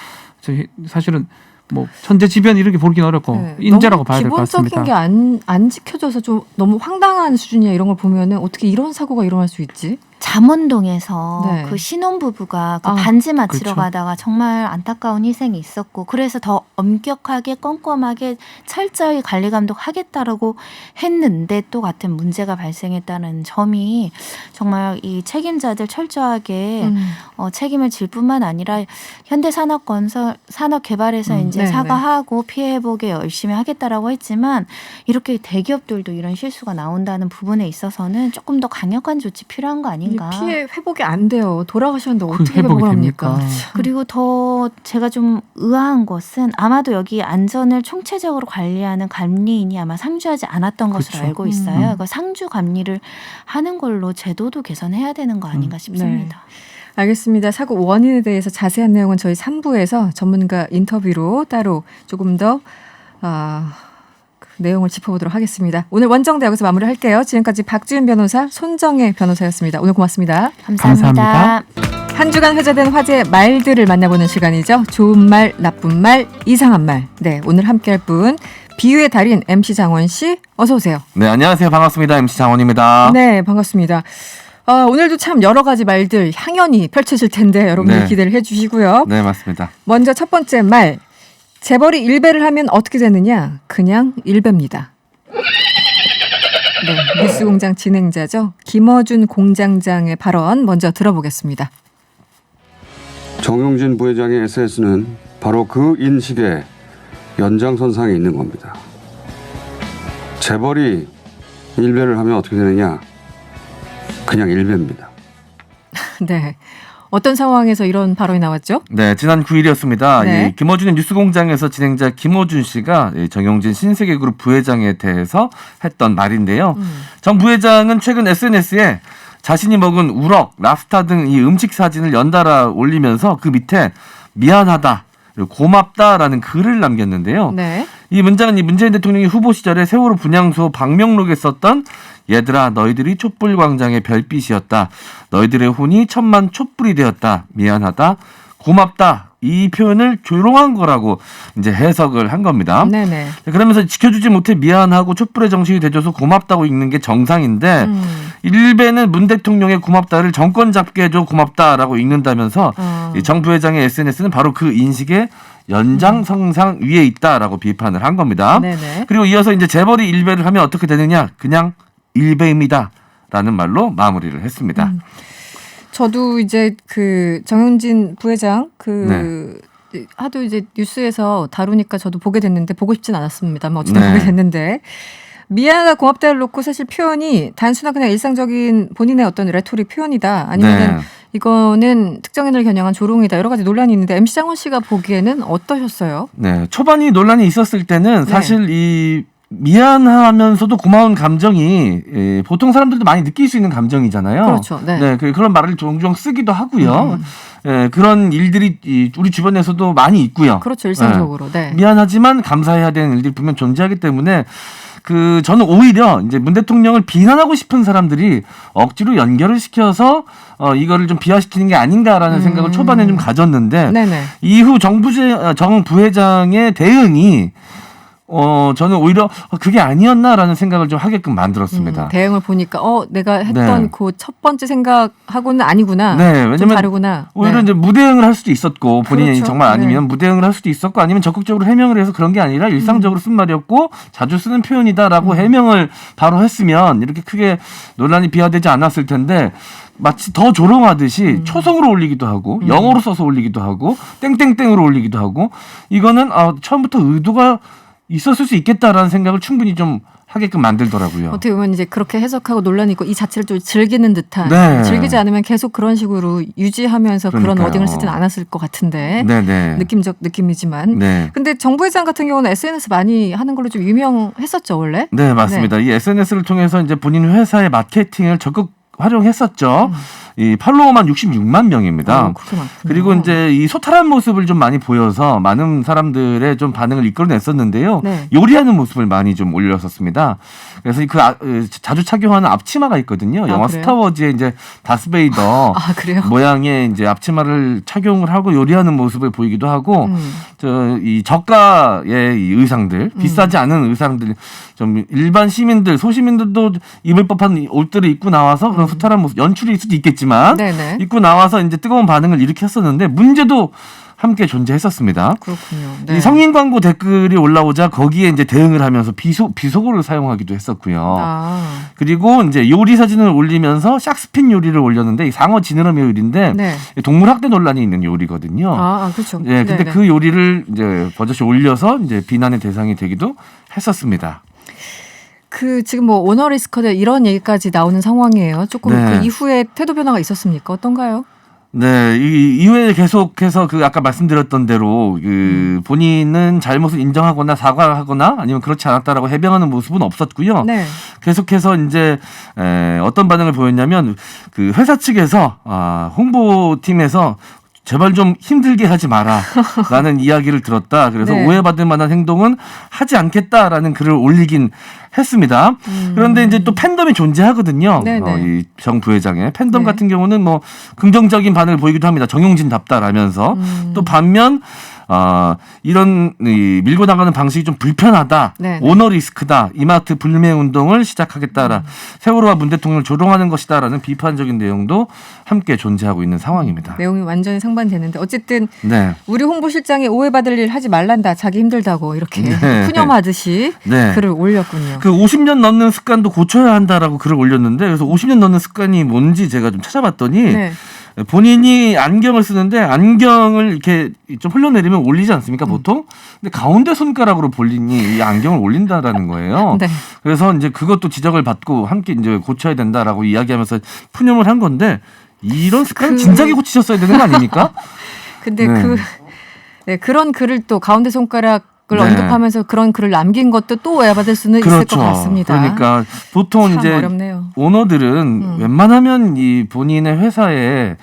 사실은 뭐 천재지변 이렇게 보긴 어렵고 인재라고 봐야 될 것 같습니다. 기본적인 게 안 지켜져서 좀 너무 황당한 수준이야. 이런 걸 보면은 어떻게 이런 사고가 일어날 수 있지? 잠원동에서 그 신혼부부가 그 반지 맞추러 가다가 정말 안타까운 희생이 있었고 그래서 더 엄격하게 꼼꼼하게 철저히 관리감독하겠다라고 했는데 또 같은 문제가 발생했다는 점이 정말 이 책임자들 철저하게 책임을 질 뿐만 아니라 현대산업건설 산업개발에서 이제 사과하고 피해 회복에 열심히 하겠다라고 했지만 이렇게 대기업들도 이런 실수가 나온다는 부분에 있어서는 조금 더 강력한 조치 필요한 거 아닌가? 피해 회복이 안 돼요. 돌아가셨는데 어떻게 회복을 합니까? 그리고 더 제가 좀 의아한 것은 아마도 여기 안전을 총체적으로 관리하는 감리인이 아마 상주하지 않았던 것으로 알고 있어요. 그러니까 상주 감리를 하는 걸로 제도도 개선해야 되는 거 아닌가 싶습니다. 네. 알겠습니다. 사고 원인에 대해서 자세한 내용은 저희 3부에서 전문가 인터뷰로 따로 조금 더 내용을 짚어보도록 하겠습니다. 오늘 원정대 여기서 마무리할게요. 지금까지 박지은 변호사, 손정혜 변호사였습니다. 오늘 고맙습니다. 감사합니다. 한 주간 회자된 화제의 말들을 만나보는 시간이죠. 좋은 말, 나쁜 말, 이상한 말. 네, 오늘 함께할 분 비유의 달인 MC 장원 씨 어서 오세요. 네, 안녕하세요. 반갑습니다. MC 장원입니다. 네, 반갑습니다. 오늘도 참 여러 가지 말들 향연이 펼쳐질 텐데 여러분들 기대를 해주시고요. 네, 맞습니다. 먼저 첫 번째 말. 재벌이 일배를 하면 어떻게 되느냐? 그냥 일배입니다. 네, 뉴스공장 진행자죠. 김어준 공장장의 발언 먼저 들어보겠습니다. 정용진 부회장의 SNS는 바로 그 인식의 연장선상에 있는 겁니다. 재벌이 일배를 하면 어떻게 되느냐? 그냥 일배입니다. 네. 어떤 상황에서 이런 발언이 나왔죠? 네, 지난 9일이었습니다. 네. 이 김어준의 뉴스공장에서 진행자 김어준 씨가 정용진 신세계그룹 부회장에 대해서 했던 말인데요. 정 부회장은 최근 SNS에 자신이 먹은 우럭, 랍스타 등 이 음식 사진을 연달아 올리면서 그 밑에 미안하다, 고맙다라는 글을 남겼는데요. 네. 이 문장은 이 문재인 대통령이 후보 시절에 세월호 분향소 방명록에 썼던 얘들아 너희들이 촛불광장의 별빛이었다. 너희들의 혼이 천만 촛불이 되었다. 미안하다. 고맙다. 이 표현을 조롱한 거라고 이제 해석을 한 겁니다. 네네. 그러면서 지켜주지 못해 미안하고 촛불의 정신이 돼줘서 고맙다고 읽는 게 정상인데 일베는 문 대통령의 고맙다를 정권 잡게 해줘 고맙다라고 읽는다면서 이 정 부회장의 SNS는 바로 그 인식의 연장선상 위에 있다라고 비판을 한 겁니다. 네네. 그리고 이어서 이제 재벌이 일배를 하면 어떻게 되느냐? 그냥 일배입니다라는 말로 마무리를 했습니다. 저도 이제 그 정용진 부회장 하도 이제 뉴스에서 다루니까 저도 보게 됐는데 보고 싶진 않았습니다만 어쨌든 보게 됐는데 미안하다 고맙다를 놓고 사실 표현이 단순한 그냥 일상적인 본인의 어떤 레토릭 표현이다 아니면 이거는 특정인을 겨냥한 조롱이다 여러 가지 논란이 있는데 MC 장원 씨가 보기에는 어떠셨어요? 네, 초반이 논란이 있었을 때는 사실 이 미안하면서도 고마운 감정이 보통 사람들도 많이 느낄 수 있는 감정이잖아요. 그렇죠. 네. 그런 말을 종종 쓰기도 하고요. 그런 일들이 우리 주변에서도 많이 있고요. 그렇죠. 일상적으로. 네. 미안하지만 감사해야 되는 일들이 분명 존재하기 때문에 저는 오히려 이제 문 대통령을 비난하고 싶은 사람들이 억지로 연결을 시켜서 이거를 좀 비화시키는 게 아닌가라는 생각을 초반에 좀 가졌는데 네네. 이후 정 부회장의 대응이 저는 오히려 그게 아니었나라는 생각을 좀 하게끔 만들었습니다. 대응을 보니까 내가 했던 네. 그 첫 번째 생각하고는 아니구나. 네, 좀 왜냐면 다르구나. 오히려 네. 이제 무대응을 할 수도 있었고 본인이 그렇죠. 정말 아니면 네. 무대응을 할 수도 있었고 아니면 적극적으로 해명을 해서 그런 게 아니라 일상적으로 쓴 말이었고 자주 쓰는 표현이다라고 해명을 바로 했으면 이렇게 크게 논란이 비화되지 않았을 텐데 마치 더 조롱하듯이 초성으로 올리기도 하고 영어로 써서 올리기도 하고 땡땡땡으로 올리기도 하고 이거는 처음부터 의도가 있었을 수 있겠다라는 생각을 충분히 좀 하게끔 만들더라고요. 어떻게 보면 이제 그렇게 해석하고 논란이 있고 이 자체를 좀 즐기는 듯한 네. 즐기지 않으면 계속 그런 식으로 유지하면서 그런 그러니까요. 워딩을 쓰진 않았을 것 같은데 네네. 느낌적 느낌이지만 네. 근데 정부 회장 같은 경우는 SNS 많이 하는 걸로 좀 유명했었죠 원래. 네, 맞습니다. 이 SNS를 통해서 이제 본인 회사의 마케팅을 적극 활용했었죠. 이 팔로워만 66만 명입니다. 그렇게 많군요. 그리고 이제 이 소탈한 모습을 좀 많이 보여서 많은 사람들의 좀 반응을 이끌어냈었는데요. 네. 요리하는 모습을 많이 좀 올렸었습니다. 그래서 자주 착용하는 앞치마가 있거든요. 영화 그래요? 스타워즈의 이제 다스베이더 그래요? 모양의 이제 앞치마를 착용을 하고 요리하는 모습을 보이기도 하고 이 저가의 이 의상들, 비싸지 않은 의상들 좀 일반 시민들, 소시민들도 입을 법한 옷들을 입고 나와서 그런 소탈한 모습 연출일 수도 있겠지만 네네. 입고 나와서 이제 뜨거운 반응을 일으켰었는데 문제도 함께 존재했었습니다. 그렇군요. 네. 이 성인 광고 댓글이 올라오자 거기에 이제 대응을 하면서 비속어를 사용하기도 했었고요. 그리고 이제 요리 사진을 올리면서 샥스핀 요리를 올렸는데 이 상어 지느러미 요리인데 네. 동물 학대 논란이 있는 요리거든요. 그렇죠. 네, 근데 네네. 그 요리를 이제 버젓이 올려서 이제 비난의 대상이 되기도 했었습니다. 지금 뭐 오너 리스크들 이런 얘기까지 나오는 상황이에요. 조금 네. 그 이후에 태도 변화가 있었습니까? 어떤가요? 네, 이 이후에 계속해서 아까 말씀드렸던 대로 본인은 잘못을 인정하거나 사과하거나 아니면 그렇지 않았다라고 해명하는 모습은 없었고요. 네. 계속해서 이제 어떤 반응을 보였냐면 그 회사 측에서 홍보팀에서 제발 좀 힘들게 하지 마라라는 이야기를 들었다. 그래서 네. 오해받을 만한 행동은 하지 않겠다라는 글을 올리긴 했습니다. 그런데 이제 또 팬덤이 존재하거든요. 이 정 부회장의 팬덤 같은 경우는 뭐 긍정적인 반응을 보이기도 합니다. 정용진답다라면서 또 반면 이런 밀고 나가는 방식이 좀 불편하다. 네네. 오너 리스크다. 이마트 불매 운동을 시작하겠다라. 세월호와 문 대통령을 조롱하는 것이다라는 비판적인 내용도 함께 존재하고 있는 상황입니다. 내용이 완전히 상반되는데 어쨌든 네. 우리 홍보실장이 오해받을 일 하지 말란다. 자기 힘들다고 이렇게 네. 푸념하듯이 네. 글을 올렸군요. 그 50년 넘는 습관도 고쳐야 한다라고 글을 올렸는데 그래서 50년 넘는 습관이 뭔지 제가 좀 찾아봤더니 네. 본인이 안경을 쓰는데 안경을 이렇게 좀 흘러내리면 올리지 않습니까 보통? 근데 가운데 손가락으로 본인이 이 안경을 올린다라는 거예요. 네. 그래서 이제 그것도 지적을 받고 함께 이제 고쳐야 된다라고 이야기하면서 푸념을 한 건데 이런 습관 진작에 고치셨어야 되는 거 아닙니까? 근데 네. 그런 글을 또 가운데 손가락을 네. 언급하면서 그런 글을 남긴 것도 또 오해받을 수는 그렇죠. 있을 것 같습니다. 그러니까 보통 참 이제 어렵네요. 오너들은 웬만하면 이 본인의 회사에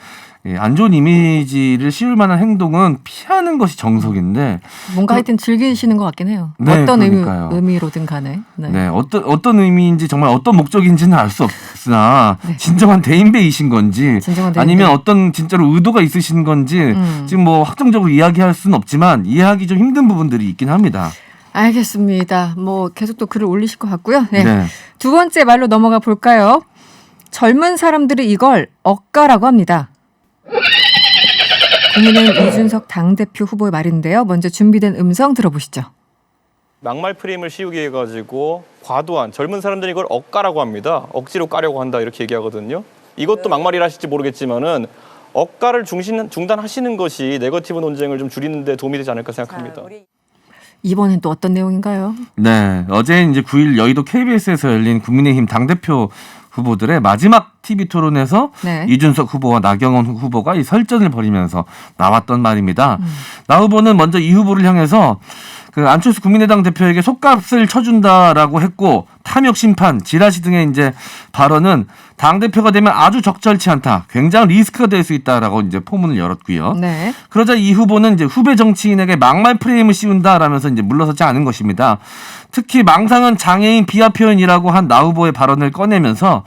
안 좋은 이미지를 씌울 만한 행동은 피하는 것이 정석인데 뭔가 하여튼 즐기시는 것 같긴 해요. 네, 어떤 그러니까요. 의미로든 간에. 네. 네, 어떤 의미인지 정말 어떤 목적인지는 알 수 없으나 네. 진정한 대인배이신 건지 진정한 대인배. 아니면 어떤 진짜로 의도가 있으신 건지 지금 뭐 확정적으로 이야기할 수는 없지만 이해하기 좀 힘든 부분들이 있긴 합니다. 알겠습니다. 뭐 계속 또 글을 올리실 것 같고요. 네. 네. 두 번째 말로 넘어가 볼까요? 젊은 사람들이 이걸 억가라고 합니다. 국민의힘 이준석 당대표 후보의 말인데요. 먼저 준비된 음성 들어보시죠. 막말 프레임을 씌우기 해가지고 과도한 젊은 사람들이 이걸 억가라고 합니다. 억지로 까려고 한다 이렇게 얘기하거든요. 이것도 막말이라 하실지 모르겠지만은 억가를 중단하시는 것이 네거티브 논쟁을 좀 줄이는 데 도움이 되지 않을까 생각합니다. 이번엔 또 어떤 내용인가요? 네, 어제 이제 9일 여의도 KBS에서 열린 국민의힘 당대표 후보들의 마지막 TV 토론에서 네. 이준석 후보와 나경원 후보가 이 설전을 벌이면서 나왔던 말입니다. 나 후보는 먼저 이 후보를 향해서 그 안철수 국민의당 대표에게 속값을 쳐준다라고 했고 탐욕 심판, 지라시 등의 이제 발언은 당 대표가 되면 아주 적절치 않다, 굉장히 리스크가 될 수 있다라고 이제 포문을 열었고요. 네. 그러자 이 후보는 이제 후배 정치인에게 막말 프레임을 씌운다라면서 이제 물러서지 않은 것입니다. 특히 망상은 장애인 비하 표현이라고 한 나 후보의 발언을 꺼내면서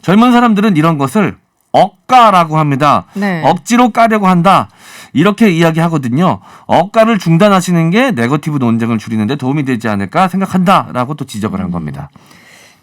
젊은 사람들은 이런 것을 억까라고 합니다. 네. 억지로 까려고 한다. 이렇게 이야기하거든요. 억까를 중단하시는 게 네거티브 논쟁을 줄이는 데 도움이 되지 않을까 생각한다라고 또 지적을 한 겁니다.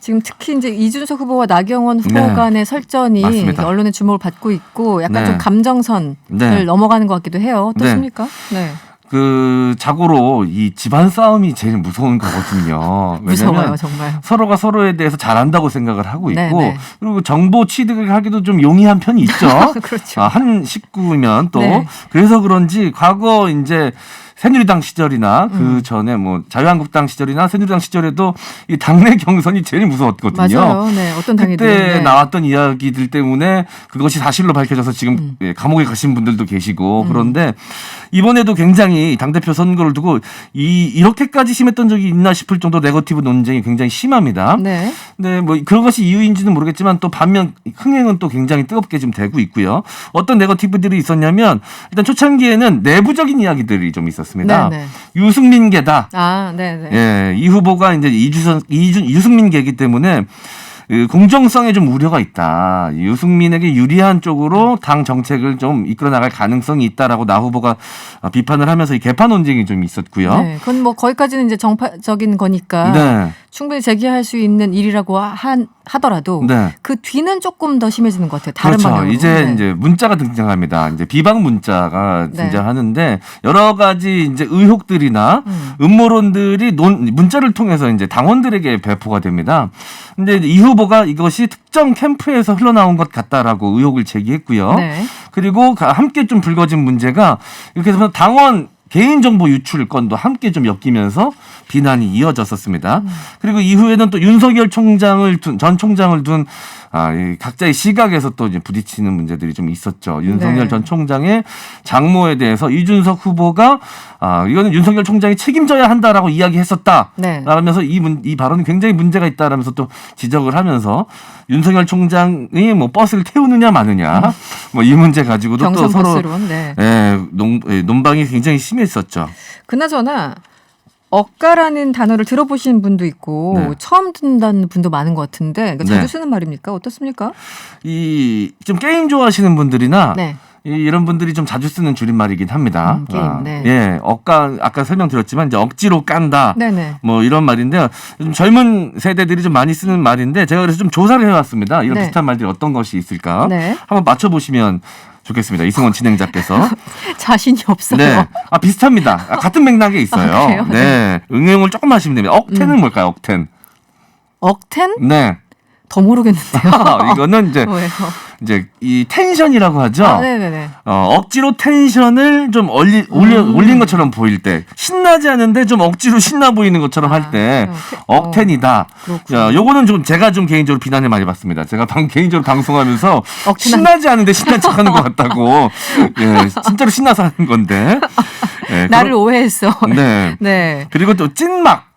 지금 특히 이제 이준석 후보와 나경원 후보 네. 간의 설전이 맞습니다. 언론의 주목을 받고 있고 약간 네. 좀 감정선을 네. 넘어가는 것 같기도 해요. 어떻습니까? 네. 그 자고로 이 집안 싸움이 제일 무서운 거거든요. 무서워요, 왜냐면 정말. 서로가 서로에 대해서 잘한다고 생각을 하고 있고 네. 그리고 정보 취득을 하기도 좀 용이한 편이 있죠. 그렇죠. 한 식구면 또 네. 그래서 그런지 과거 이제 새누리당 시절이나 그 전에 뭐 자유한국당 시절이나 새누리당 시절에도 이 당내 경선이 제일 무서웠거든요. 맞아요. 네. 어떤 당이든. 그때 네. 나왔던 이야기들 때문에 그것이 사실로 밝혀져서 지금 감옥에 가신 분들도 계시고 그런데 이번에도 굉장히 당대표 선거를 두고 이렇게까지 심했던 적이 있나 싶을 정도 네거티브 논쟁이 굉장히 심합니다. 네. 네, 뭐 그런 것이 이유인지는 모르겠지만 또 반면 흥행은 또 굉장히 뜨겁게 지금 되고 있고요. 어떤 네거티브들이 있었냐면 일단 초창기에는 내부적인 이야기들이 좀 있었습니다. 네. 유승민계다. 아, 네, 네. 예, 이 후보가 이제 유승민계이기 때문에 그 공정성에 좀 우려가 있다. 유승민에게 유리한 쪽으로 당 정책을 좀 이끌어 나갈 가능성이 있다라고 나 후보가 비판을 하면서 이 개판 논쟁이 좀 있었고요. 네. 그건 뭐 거기까지는 이제 정파적인 거니까 네. 충분히 제기할 수 있는 일이라고 하더라도 네. 그 뒤는 조금 더 심해지는 것 같아요. 다른 그렇죠. 방향으로. 이제 네. 이제 문자가 등장합니다. 이제 비방 문자가 네. 등장하는데 여러 가지 이제 의혹들이나 음모론들이 문자를 통해서 이제 당원들에게 배포가 됩니다. 근데 이 후보가 이것이 특정 캠프에서 흘러나온 것 같다라고 의혹을 제기했고요. 네. 그리고 함께 좀 불거진 문제가 이렇게 해서 당원 개인정보 유출 건도 함께 좀 엮이면서 비난이 이어졌었습니다. 그리고 이후에는 또 윤석열 전 총장을 둔 이 각자의 시각에서 또 이제 부딪히는 문제들이 좀 있었죠. 윤석열 네. 전 총장의 장모에 대해서 이준석 후보가 이거는 윤석열 총장이 책임져야 한다라고 이야기했었다. 네. 라면서 이 발언이 굉장히 문제가 있다라면서 또 지적을 하면서 윤석열 총장이 뭐 버스를 태우느냐 마느냐 뭐 이 문제 가지고도 또 서로 경선버스로. 네. 논방이 굉장히 심했었죠. 그나저나 억가라는 단어를 들어보신 분도 있고 네. 처음 듣는 분도 많은 것 같은데 자주 네. 쓰는 말입니까? 어떻습니까? 좀 게임 좋아하시는 분들이나 네. 이런 분들이 좀 자주 쓰는 줄임말이긴 합니다. 게임, 네. 예, 아까 설명드렸지만 이제 억지로 깐다. 네네. 뭐 이런 말인데요. 요즘 젊은 세대들이 좀 많이 쓰는 말인데 제가 그래서 좀 조사를 해왔습니다. 이런 네. 비슷한 말들이 어떤 것이 있을까? 네. 한번 맞춰보시면 좋겠습니다. 이승원 진행자께서. 자신이 없어요. 네. 비슷합니다. 같은 맥락에 있어요. 그래요? 네. 응용을 조금 하시면 됩니다. 억텐은 뭘까요? 억텐. 억텐? 네. 더 모르겠는데요. 이거는 이제 이 텐션이라고 하죠. 아, 네네네. 억지로 텐션을 좀 올린 것처럼 보일 때, 신나지 않은데 좀 억지로 신나 보이는 것처럼 할 때 억텐이다. 그렇군요. 요거는 좀 제가 좀 개인적으로 비난을 많이 받습니다. 제가 개인적으로 방송하면서 신나지 않은데 신난 척하는 것 같다고. 예, 진짜로 신나서 하는 건데. 예, 나를 오해했어. 네. 네. 그리고 또 찐막.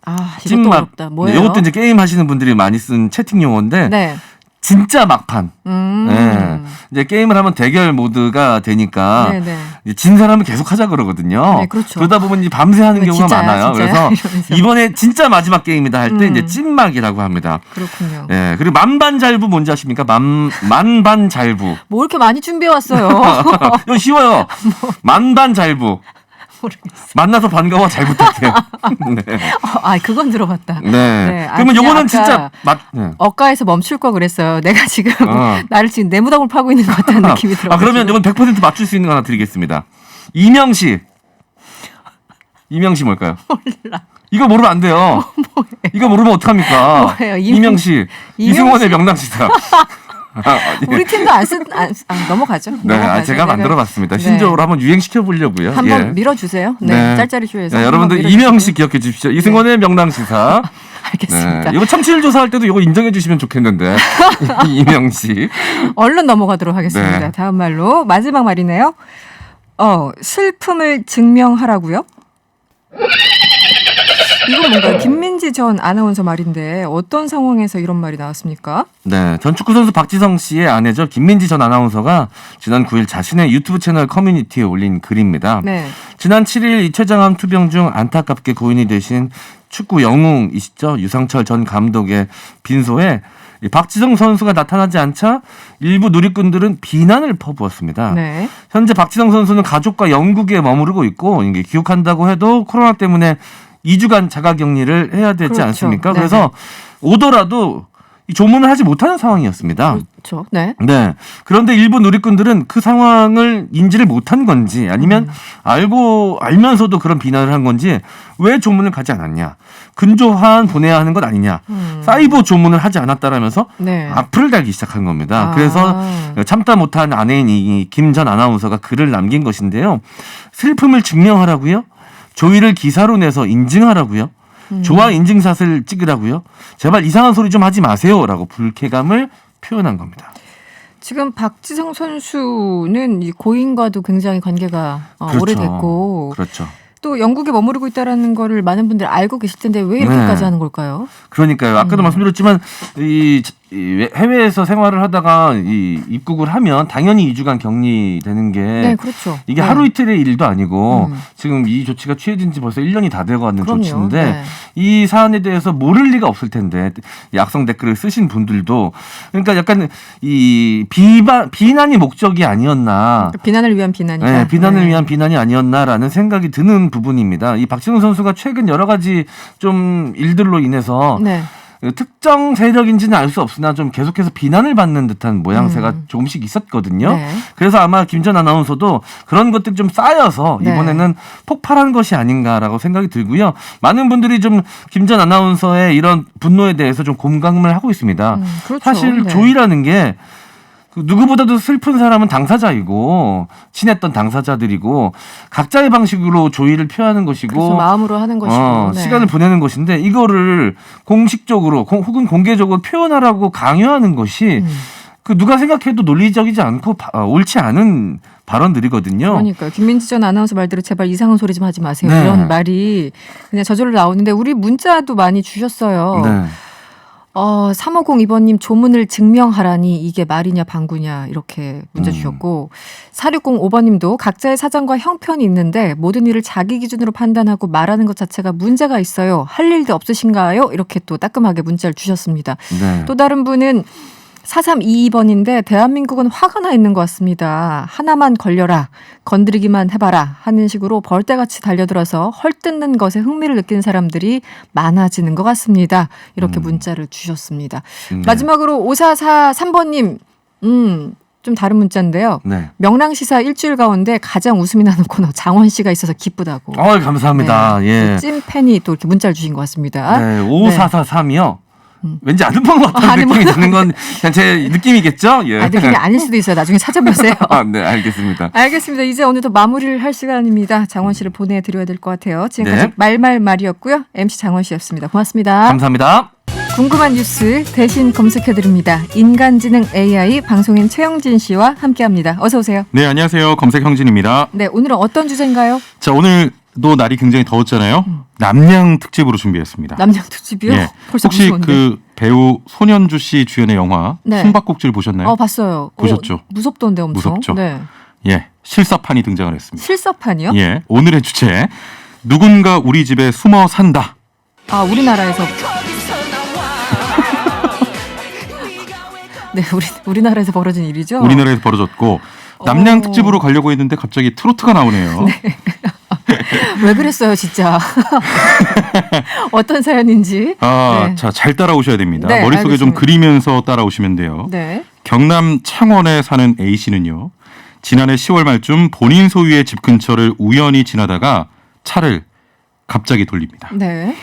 이것도 찐막. 어렵다. 뭐예요? 이것도 이제 게임 하시는 분들이 많이 쓴 채팅 용어인데. 네. 진짜 막판. 네. 이제 게임을 하면 대결 모드가 되니까 네네. 이제 진 사람은 계속 하자 그러거든요. 네, 그렇죠. 그러다 보면 이제 밤새 하는 경우가 진짜야, 많아요. 진짜야? 그래서 이러면서. 이번에 진짜 마지막 게임이다 할 때 이제 찐막이라고 합니다. 그렇군요. 네. 그리고 만반잘부 뭔지 아십니까? 만반잘부. 뭐 이렇게 많이 준비해 왔어요. 이거 쉬워요. 만반잘부. 모르겠어. 만나서 반가워 잘 부탁해. 네. 그건 들어봤다. 네. 네. 그러면 요거는 아까 진짜 네. 억가에서 멈출 걸 그랬어요. 내가 지금 나를 지금 내무당을 파고 있는 것 같다는 느낌이 들어요. 그러면 이건 100% 맞출 수 있는 거 하나 드리겠습니다. 이명시 뭘까요? 몰라. 이거 모르면 안 돼요. 이거 모르면 어떡합니까? 뭐예요? 이명시. 이승원의 명랑시사. 우리 팀도 넘어가죠. 네, 넘어가죠. 제가 만들어봤습니다. 네. 신조어로 한번 유행시켜 보려고요. 한번 밀어주세요. 네, 짤짤이 쇼에서. 여러분들 한번 이명시 기억해 주십시오. 이승원의 명랑시사. 알겠습니다. 네, 이거 청취율 조사할 때도 이거 인정해 주시면 좋겠는데. 이명시. 얼른 넘어가도록 하겠습니다. 네. 다음 말로 마지막 말이네요. 슬픔을 증명하라고요? 이건 뭔가요? 김민지 전 아나운서 말인데 어떤 상황에서 이런 말이 나왔습니까? 네, 전 축구 선수 박지성 씨의 아내죠. 김민지 전 아나운서가 지난 9일 자신의 유튜브 채널 커뮤니티에 올린 글입니다. 네. 지난 7일 이최장암 투병 중 안타깝게 고인이 되신 축구 영웅이시죠. 유상철 전 감독의 빈소에 이 박지성 선수가 나타나지 않자 일부 누리꾼들은 비난을 퍼부었습니다. 네. 현재 박지성 선수는 가족과 영국에 머무르고 있고 이게 귀국한다고 해도 코로나 때문에 2주간 자가격리를 해야 되지 그렇죠. 않습니까? 네네. 그래서 오더라도 이 조문을 하지 못하는 상황이었습니다. 그렇죠. 네. 네. 그런데 일부 누리꾼들은 그 상황을 인지를 못한 건지 아니면 알면서도 그런 비난을 한 건지 왜 조문을 가지 않았냐. 근조한 보내야 하는 것 아니냐. 사이버 조문을 하지 않았다라면서 네. 악플을 달기 시작한 겁니다. 아. 그래서 참다 못한 아내인 이 김 전 아나운서가 글을 남긴 것인데요. 슬픔을 증명하라고요? 조의를 기사로 내서 인증하라고요? 좋아 인증샷을 찍으라고요? 제발 이상한 소리 좀 하지 마세요라고 불쾌감을 표현한 겁니다. 지금 박지성 선수는 이 고인과도 굉장히 관계가 그렇죠. 오래됐고 그렇죠. 또 영국에 머무르고 있다는 거를 많은 분들 알고 계실 텐데 왜 이렇게까지 네. 하는 걸까요? 그러니까요. 아까도 말씀드렸지만 이 해외에서 생활을 하다가 이 입국을 하면 당연히 2주간 격리되는 게 네, 그렇죠. 이게 네. 하루 이틀의 일도 아니고 지금 이 조치가 취해진 지 벌써 1년이 다 돼가는 그럼요. 조치인데 네. 이 사안에 대해서 모를 리가 없을 텐데 이 악성 댓글을 쓰신 분들도 그러니까 약간 이 비난이 목적이 아니었나. 비난을 위한 비난이다. 네, 비난을 네. 위한 비난이 아니었나라는 생각이 드는 부분입니다. 이 박지성 선수가 최근 여러 가지 좀 일들로 인해서 네. 특정 세력인지는 알 수 없으나 좀 계속해서 비난을 받는 듯한 모양새가 조금씩 있었거든요. 네. 그래서 아마 김 전 아나운서도 그런 것들이 좀 쌓여서 네. 이번에는 폭발한 것이 아닌가라고 생각이 들고요. 많은 분들이 좀 김 전 아나운서의 이런 분노에 대해서 좀 공감을 하고 있습니다. 그렇죠. 사실 네. 조의라는 게 누구보다도 슬픈 사람은 당사자이고 친했던 당사자들이고 각자의 방식으로 조의를 표하는 것이고 그래서 마음으로 하는 것이고 네. 시간을 보내는 것인데 이거를 공식적으로 혹은 공개적으로 표현하라고 강요하는 것이 그 누가 생각해도 논리적이지 않고 옳지 않은 발언들이거든요. 그러니까요. 김민지 전 아나운서 말대로 제발 이상한 소리 좀 하지 마세요. 네. 이런 말이 그냥 저절로 나오는데 우리 문자도 많이 주셨어요. 네. 3502번님 조문을 증명하라니 이게 말이냐 방구냐 이렇게 문자 주셨고 4605번님도 각자의 사정과 형편이 있는데 모든 일을 자기 기준으로 판단하고 말하는 것 자체가 문제가 있어요. 할 일도 없으신가요? 이렇게 또 따끔하게 문자를 주셨습니다. 네. 또 다른 분은 4322번인데 대한민국은 화가 나 있는 것 같습니다. 하나만 걸려라. 건드리기만 해봐라. 하는 식으로 벌떼같이 달려들어서 헐뜯는 것에 흥미를 느끼는 사람들이 많아지는 것 같습니다. 이렇게 문자를 주셨습니다. 네. 마지막으로 5443번님 좀 다른 문자인데요. 네. 명랑시사 일주일 가운데 가장 웃음이 나는 코너 장원 씨가 있어서 기쁘다고. 감사합니다. 네. 예. 찐팬이 또 이렇게 문자를 주신 것 같습니다. 네, 5443이요. 왠지 아는 번 같은 아는 느낌이 번. 드는 건 그냥 제 느낌이겠죠? 예. 느낌이 아닐 수도 있어요. 나중에 찾아보세요. 네, 알겠습니다. 알겠습니다. 이제 오늘도 마무리를 할 시간입니다. 장원 씨를 보내드려야 될 것 같아요. 지금까지 네. 말말말이었고요. MC 장원 씨였습니다. 고맙습니다. 감사합니다. 궁금한 뉴스 대신 검색해드립니다. 인간지능 AI 방송인 최영진 씨와 함께합니다. 어서 오세요. 네, 안녕하세요. 검색형진입니다. 네, 오늘은 어떤 주제인가요? 자, 오늘도 날이 굉장히 더웠잖아요. 남양 특집으로 준비했습니다. 남양 특집이요? 예. 벌써 혹시 무서운데. 그 배우 손현주 씨 주연의 영화 네. 숨바꼭질 보셨나요? 봤어요. 보셨죠? 무섭던데 엄청. 무섭죠? 네. 예, 실사판이 등장을 했습니다. 실사판이요? 예, 오늘의 주제 누군가 우리 집에 숨어 산다. 우리나라에서. 네, 우리나라에서 벌어진 일이죠. 우리나라에서 벌어졌고 남양 특집으로 가려고 했는데 갑자기 트로트가 나오네요. 왜 그랬어요, 진짜. 어떤 사연인지. 네. 자, 잘 따라오셔야 됩니다. 네, 머릿속에 알겠습니다. 좀 그리면서 따라오시면 돼요. 네. 경남 창원에 사는 A 씨는요. 지난해 10월 말쯤 본인 소유의 집 근처를 우연히 지나다가 차를 갑자기 돌립니다. 네.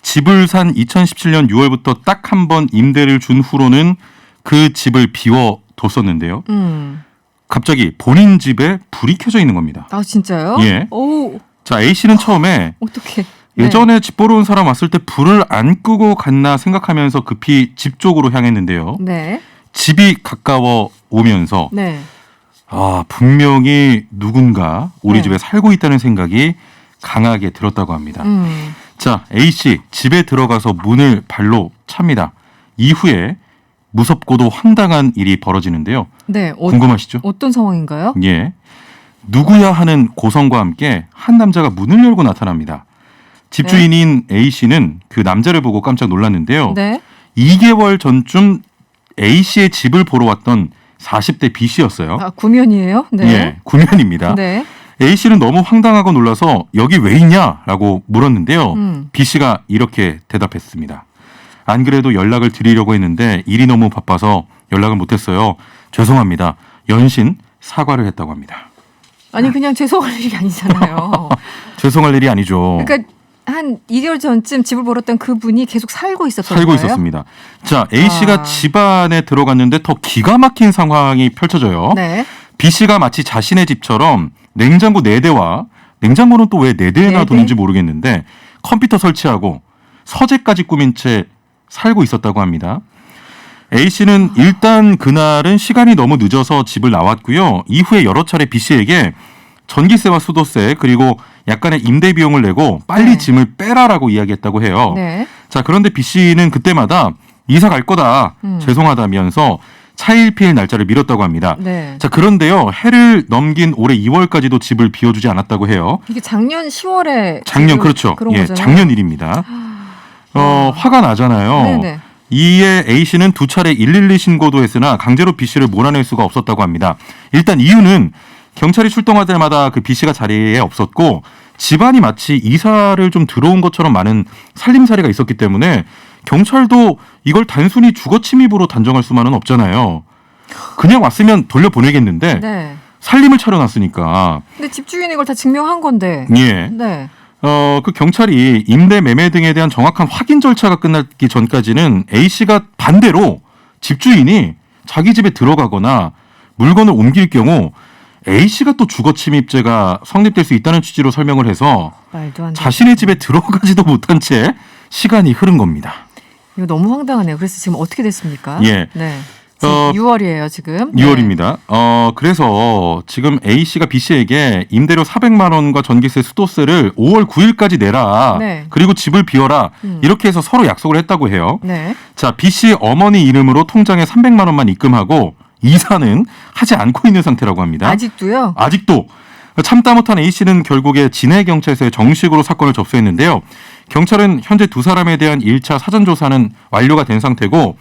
집을 산 2017년 6월부터 딱 한 번 임대를 준 후로는 그 집을 비워뒀었는데요. 갑자기 본인 집에 불이 켜져 있는 겁니다. 진짜요? 예. 오, 자, A 씨는 처음에 어떡해. 예전에 집 보러 온 사람 왔을 때 불을 안 끄고 갔나 생각하면서 급히 집 쪽으로 향했는데요. 네. 집이 가까워 오면서 네. 분명히 누군가 우리 네. 집에 살고 있다는 생각이 강하게 들었다고 합니다. 자, A 씨 집에 들어가서 문을 발로 찹니다. 이후에 무섭고도 황당한 일이 벌어지는데요. 네, 궁금하시죠? 어떤 상황인가요? 예. 누구야 하는 고성과 함께 한 남자가 문을 열고 나타납니다. 집주인인 A 씨는 그 남자를 보고 깜짝 놀랐는데요. 네. 2개월 전쯤 A 씨의 집을 보러 왔던 40대 B 씨였어요. 아, 구면이에요? 네. 예, 구면입니다. 네. A 씨는 너무 황당하고 놀라서 여기 왜 있냐라고 물었는데요. B 씨가 이렇게 대답했습니다. 안 그래도 연락을 드리려고 했는데 일이 너무 바빠서 연락을 못했어요. 죄송합니다. 연신 사과를 했다고 합니다. 아니 그냥 죄송할 일이 아니잖아요. 죄송할 일이 아니죠. 그러니까 한 2개월 전쯤 집을 벌었던 그분이 계속 살고 있었던 살고 거예요? 있었습니다. 자, A 씨가 집 안에 들어갔는데 더 기가 막힌 상황이 펼쳐져요. 네. B 씨가 마치 자신의 집처럼 냉장고 4대와 냉장고는 또 왜 4대나 두는지 모르겠는데 컴퓨터 설치하고 서재까지 꾸민 채 살고 있었다고 합니다. A 씨는 일단 그날은 시간이 너무 늦어서 집을 나왔고요. 이후에 여러 차례 B 씨에게 전기세와 수도세 그리고 약간의 임대 비용을 내고 빨리 짐을 빼라라고 이야기했다고 해요. 네. 자, 그런데 B 씨는 그때마다 이사 갈 거다. 죄송하다면서 차일피일 날짜를 미뤘다고 합니다. 네. 자, 그런데요. 해를 넘긴 올해 2월까지도 집을 비워주지 않았다고 해요. 이게 작년 10월에 작년 그렇죠. 그런 예, 거잖아요. 작년 일입니다. 화가 나잖아요. 네네. 이에 A 씨는 2차례 112 신고도 했으나 강제로 B 씨를 몰아낼 수가 없었다고 합니다. 일단 이유는 경찰이 출동할 때마다 그 B 씨가 자리에 없었고 집안이 마치 이사를 좀 들어온 것처럼 많은 살림살이가 있었기 때문에 경찰도 이걸 단순히 주거 침입으로 단정할 수만은 없잖아요. 그냥 왔으면 돌려보내겠는데 네. 살림을 차려놨으니까. 근데 집주인이 이걸 다 증명한 건데. 예. 네. 그 경찰이 임대 매매 등에 대한 정확한 확인 절차가 끝나기 전까지는 A 씨가 반대로 집주인이 자기 집에 들어가거나 물건을 옮길 경우 A 씨가 또 주거 침입죄가 성립될 수 있다는 취지로 설명을 해서 말도 안 돼. 자신의 집에 들어가지도 못한 채 시간이 흐른 겁니다. 이거 너무 황당하네요. 그래서 지금 어떻게 됐습니까? 예. 네. 지금 6월이에요, 지금. 6월입니다. 그래서 지금 A 씨가 B 씨에게 임대료 400만 원과 전기세, 수도세를 5월 9일까지 내라. 네. 그리고 집을 비워라. 이렇게 해서 서로 약속을 했다고 해요. 네. 자, B 씨 어머니 이름으로 통장에 300만 원만 입금하고 이사는 하지 않고 있는 상태라고 합니다. 아직도요? 아직도. 참다 못한 A 씨는 결국에 진해경찰서에 정식으로 사건을 접수했는데요. 경찰은 현재 두 사람에 대한 1차 사전조사는 완료가 된 상태고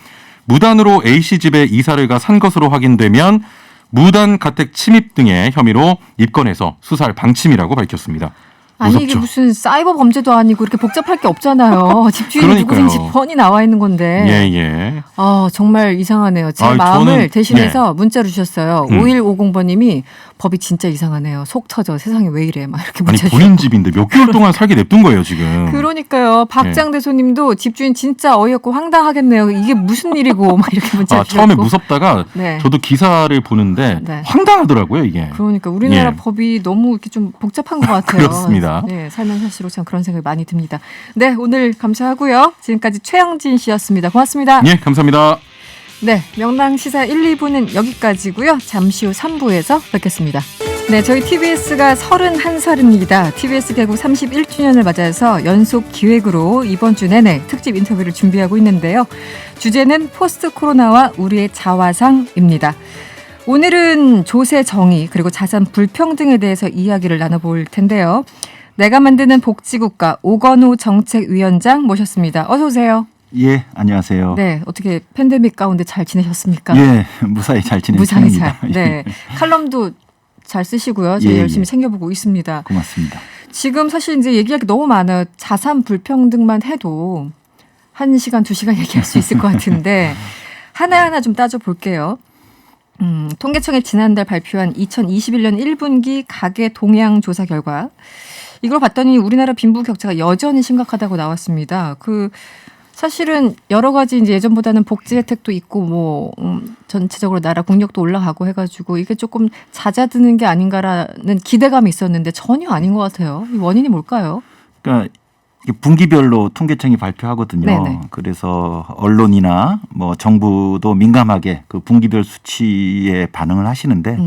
무단으로 A 씨 집에 이사를 가 산 것으로 확인되면 무단 가택 침입 등의 혐의로 입건해서 수사할 방침이라고 밝혔습니다. 아니 무섭죠? 이게 무슨 사이버 범죄도 아니고 이렇게 복잡할 게 없잖아요. 집주인이 그러니까요. 누구든지 뻔히 나와 있는 건데. 예. 정말 이상하네요. 제 마음을 저는, 대신해서 문자로 주셨어요. 5150번님이 법이 진짜 이상하네요. 속 터져. 세상에 왜 이래. 막 이렇게 아니 문자 주셨고. 본인 집인데 몇 개월 동안 살게 냅둔 거예요 지금. 그러니까요. 박장대소님도 집주인 진짜 어이없고 황당하겠네요. 이게 무슨 일이고 막 이렇게 문자 주셨고. 처음에 무섭다가 네. 저도 기사를 보는데 네. 황당하더라고요 이게. 그러니까 우리나라 예. 법이 너무 이렇게 좀 복잡한 것 같아요. 그렇습니다. 네, 살면 살수록 참 그런 생각이 많이 듭니다. 네, 오늘 감사하고요. 지금까지 최영진 씨였습니다. 고맙습니다. 예, 감사합니다. 네, 명랑시사 1, 2부는 여기까지고요. 잠시 후 3부에서 뵙겠습니다. 네, 저희 TBS가 31살입니다. TBS 개국 31주년을 맞아서 연속 기획으로 이번 주 내내 특집 인터뷰를 준비하고 있는데요. 주제는 포스트 코로나와 우리의 자화상입니다. 오늘은 조세 정의 그리고 자산 불평등에 대해서 이야기를 나눠볼 텐데요. 내가 만드는 복지국가 오건우 정책위원장 모셨습니다. 어서 오세요. 예, 안녕하세요. 네, 어떻게 팬데믹 가운데 잘 지내셨습니까? 예, 무사히 잘 지내고 무사히 있습니다. 잘. 네, 칼럼도 잘 쓰시고요. 제가 예, 열심히 예. 챙겨보고 있습니다. 고맙습니다. 지금 사실 이제 얘기할 게 너무 많아요. 자산 불평등만 해도 1시간, 2시간 얘기할 수 있을 것 같은데 하나하나 좀 따져볼게요. 통계청이 지난달 발표한 2021년 1분기 가계 동향 조사 결과 이걸 봤더니 우리나라 빈부격차가 여전히 심각하다고 나왔습니다. 사실은 여러 가지 이제 예전보다는 복지 혜택도 있고 전체적으로 나라 국력도 올라가고 해가지고 이게 조금 잦아드는 게 아닌가라는 기대감이 있었는데 전혀 아닌 것 같아요. 이 원인이 뭘까요? 그러니까 이게 분기별로 통계청이 발표하거든요. 네네. 그래서 언론이나 정부도 민감하게 그 분기별 수치에 반응을 하시는데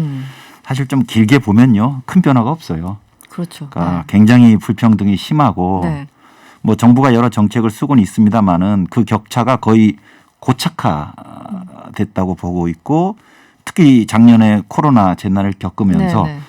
사실 좀 길게 보면요, 큰 변화가 없어요. 그렇죠. 그러니까 굉장히 불평등이 심하고 네. 뭐 정부가 여러 정책을 쓰고는 있습니다만은 그 격차가 거의 고착화됐다고 보고 있고 특히 작년에 코로나 재난을 겪으면서 네, 네.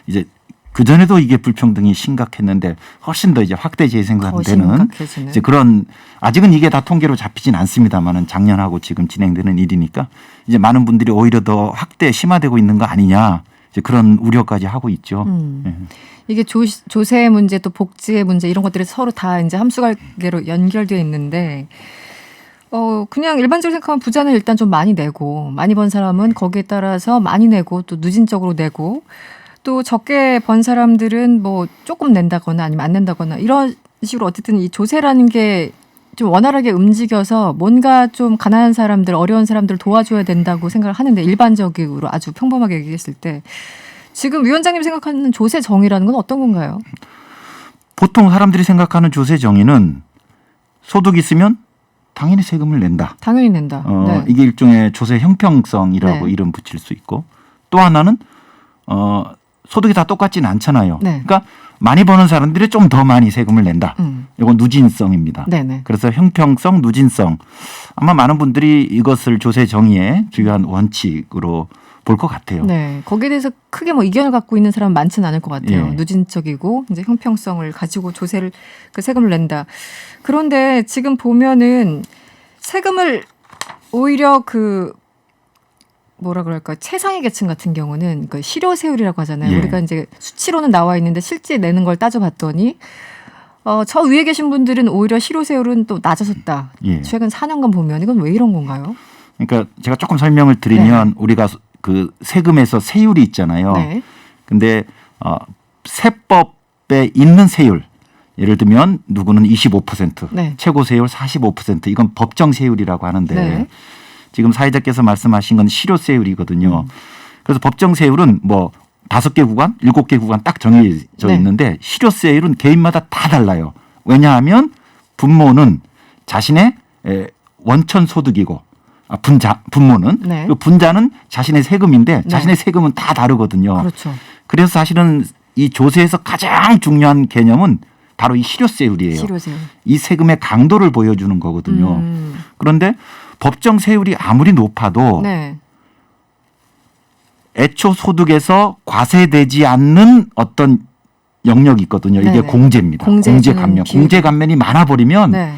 이제 그 전에도 이게 불평등이 심각했는데 훨씬 더 이제 확대 재생산되는 이제 그런 아직은 이게 다 통계로 잡히진 않습니다만은 작년하고 지금 진행되는 일이니까 이제 많은 분들이 오히려 더 확대 심화되고 있는 거 아니냐 이제 그런 우려까지 하고 있죠. 네. 이게 조세 문제 또 복지의 문제 이런 것들이 서로 다 이제 함수관계로 연결되어 있는데 그냥 일반적으로 생각하면 부자는 일단 좀 많이 내고 많이 번 사람은 거기에 따라서 많이 내고 또 누진적으로 내고 또 적게 번 사람들은 뭐 조금 낸다거나 아니면 안 낸다거나 이런 식으로 어쨌든 이 조세라는 게 좀 원활하게 움직여서 뭔가 좀 가난한 사람들, 어려운 사람들을 도와줘야 된다고 생각을 하는데 일반적으로 아주 평범하게 얘기했을 때 지금 위원장님 생각하는 조세 정의라는 건 어떤 건가요? 보통 사람들이 생각하는 조세 정의는 소득 있으면 당연히 세금을 낸다. 당연히 낸다. 네. 이게 일종의 조세 형평성이라고 네. 이름 붙일 수 있고 또 하나는 소득이 다 똑같지는 않잖아요. 네. 그러니까 많이 버는 사람들이 좀 더 많이 세금을 낸다. 이건 누진성입니다. 네네. 그래서 형평성, 누진성. 아마 많은 분들이 이것을 조세 정의의 주요한 원칙으로 볼 것 같아요. 네, 거기에 대해서 크게 뭐 이견을 갖고 있는 사람은 많지는 않을 것 같아요. 예. 누진적이고 이제 형평성을 가지고 조세를 그 세금을 낸다. 그런데 지금 보면은 세금을 오히려 그 뭐라 그럴까 최상위 계층 같은 경우는 그 실효세율이라고 하잖아요. 예. 우리가 이제 수치로는 나와 있는데 실제 내는 걸 따져봤더니 저 위에 계신 분들은 오히려 실효세율은 또 낮아졌다. 예. 최근 4년간 보면 이건 왜 이런 건가요? 그러니까 제가 조금 설명을 드리면 우리가 그 세금에서 세율이 있잖아요. 네. 근데 세법에 있는 세율 예를 들면 누구는 25%, 네. 최고 세율 45% 이건 법정 세율이라고 하는데 네. 지금 사회자께서 말씀하신 건 실효세율이거든요. 그래서 법정 세율은 뭐 5개 구간, 7개 구간 딱 정해져 네. 있는데 실효세율은 개인마다 다 달라요. 왜냐하면 분모는 자신의 원천 소득이고 분모는 네. 그 분자는 자신의 세금인데 네. 자신의 세금은 다 다르거든요. 그렇죠. 그래서 사실은 이 조세에서 가장 중요한 개념은 바로 이 실효세율이에요. 실효세율. 이 세금의 강도를 보여주는 거거든요. 그런데 법정 세율이 아무리 높아도 네. 애초 소득에서 과세되지 않는 어떤 영역이 있거든요. 이게 네네. 공제입니다. 공제 감면. 공제 감면이 많아버리면 네.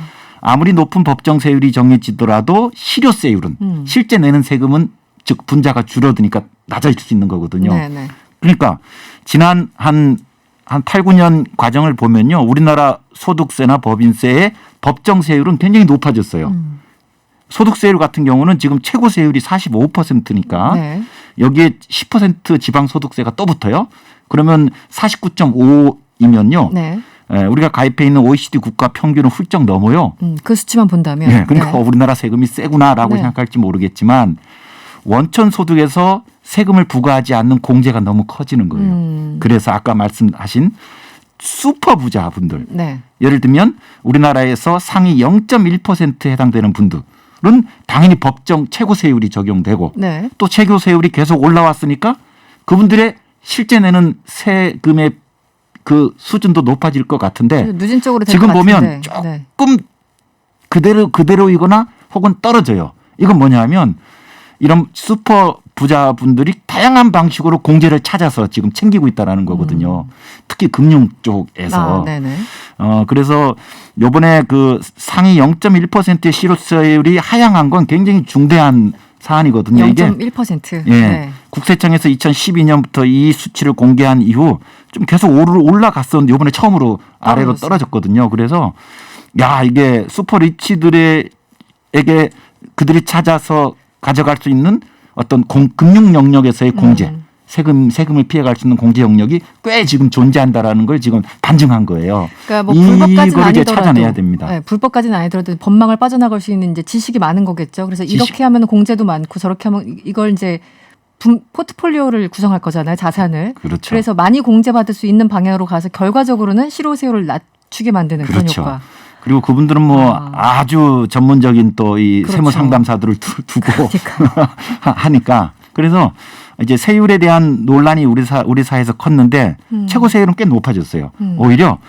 아무리 높은 법정 세율이 정해지더라도 실효세율은 실제 내는 세금은 즉 분자가 줄어드니까 낮아질 수 있는 거거든요. 네네. 그러니까 지난 한 8, 9년 과정을 보면요. 우리나라 소득세나 법인세의 법정 세율은 굉장히 높아졌어요. 소득세율 같은 경우는 지금 최고 세율이 45%니까 네. 여기에 10% 지방소득세가 또 붙어요. 그러면 49.5이면요. 네. 우리가 가입해 있는 OECD 국가 평균은 훌쩍 넘어요. 그 수치만 본다면. 네, 그러니까 네. 우리나라 세금이 세구나라고 네. 생각할지 모르겠지만 원천 소득에서 세금을 부과하지 않는 공제가 너무 커지는 거예요. 그래서 아까 말씀하신 슈퍼 부자분들. 네. 예를 들면 우리나라에서 상위 0.1%에 해당되는 분들은 당연히 법정 최고 세율이 적용되고 네. 또 최고 세율이 계속 올라왔으니까 그분들의 실제 내는 세금의 그 수준도 높아질 것 같은데 누진적으로 될 지금 것 보면 같은데. 조금 그대로이거나 혹은 떨어져요. 이건 뭐냐면 이런 슈퍼 부자분들이 다양한 방식으로 공제를 찾아서 지금 챙기고 있다라는 거거든요. 특히 금융 쪽에서. 네네. 그래서 요번에 그 상위 0.1%의 실효세율이 하향한 건 굉장히 중대한 사안이거든요. 0.1%. 예. 네. 국세청에서 2012년부터 이 수치를 공개한 이후 좀 계속 올라갔었는데 이번에 처음으로 아래로 떨어졌거든요. 그래서 야 이게 슈퍼 리치들에게 그들이 찾아서 가져갈 수 있는 어떤 금융 영역에서의 공제, 세금을 피해갈 수 있는 공제 영역이 꽤 지금 존재한다라는 걸 지금 반증한 거예요. 그러니까 뭐 불법까지는 이걸 이제 아니더라도 찾아내야 됩니다. 네, 불법까지는 아니더라도 법망을 빠져나갈 수 있는 이제 지식이 많은 거겠죠. 그래서 이렇게 하면 공제도 많고 저렇게 하면 이걸 이제 포트폴리오를 구성할 거잖아요. 자산을. 그렇죠. 그래서 많이 공제받을 수 있는 방향으로 가서 결과적으로는 실효세율을 낮추게 만드는 그런 그렇죠. 효과. 그리고 그분들은 뭐 아주 전문적인 또 이 그렇죠. 세무 상담사들을 두고 그러니까. 하니까 그래서 이제 세율에 대한 논란이 우리 사회에서 컸는데 최고 세율은 꽤 높아졌어요. 오히려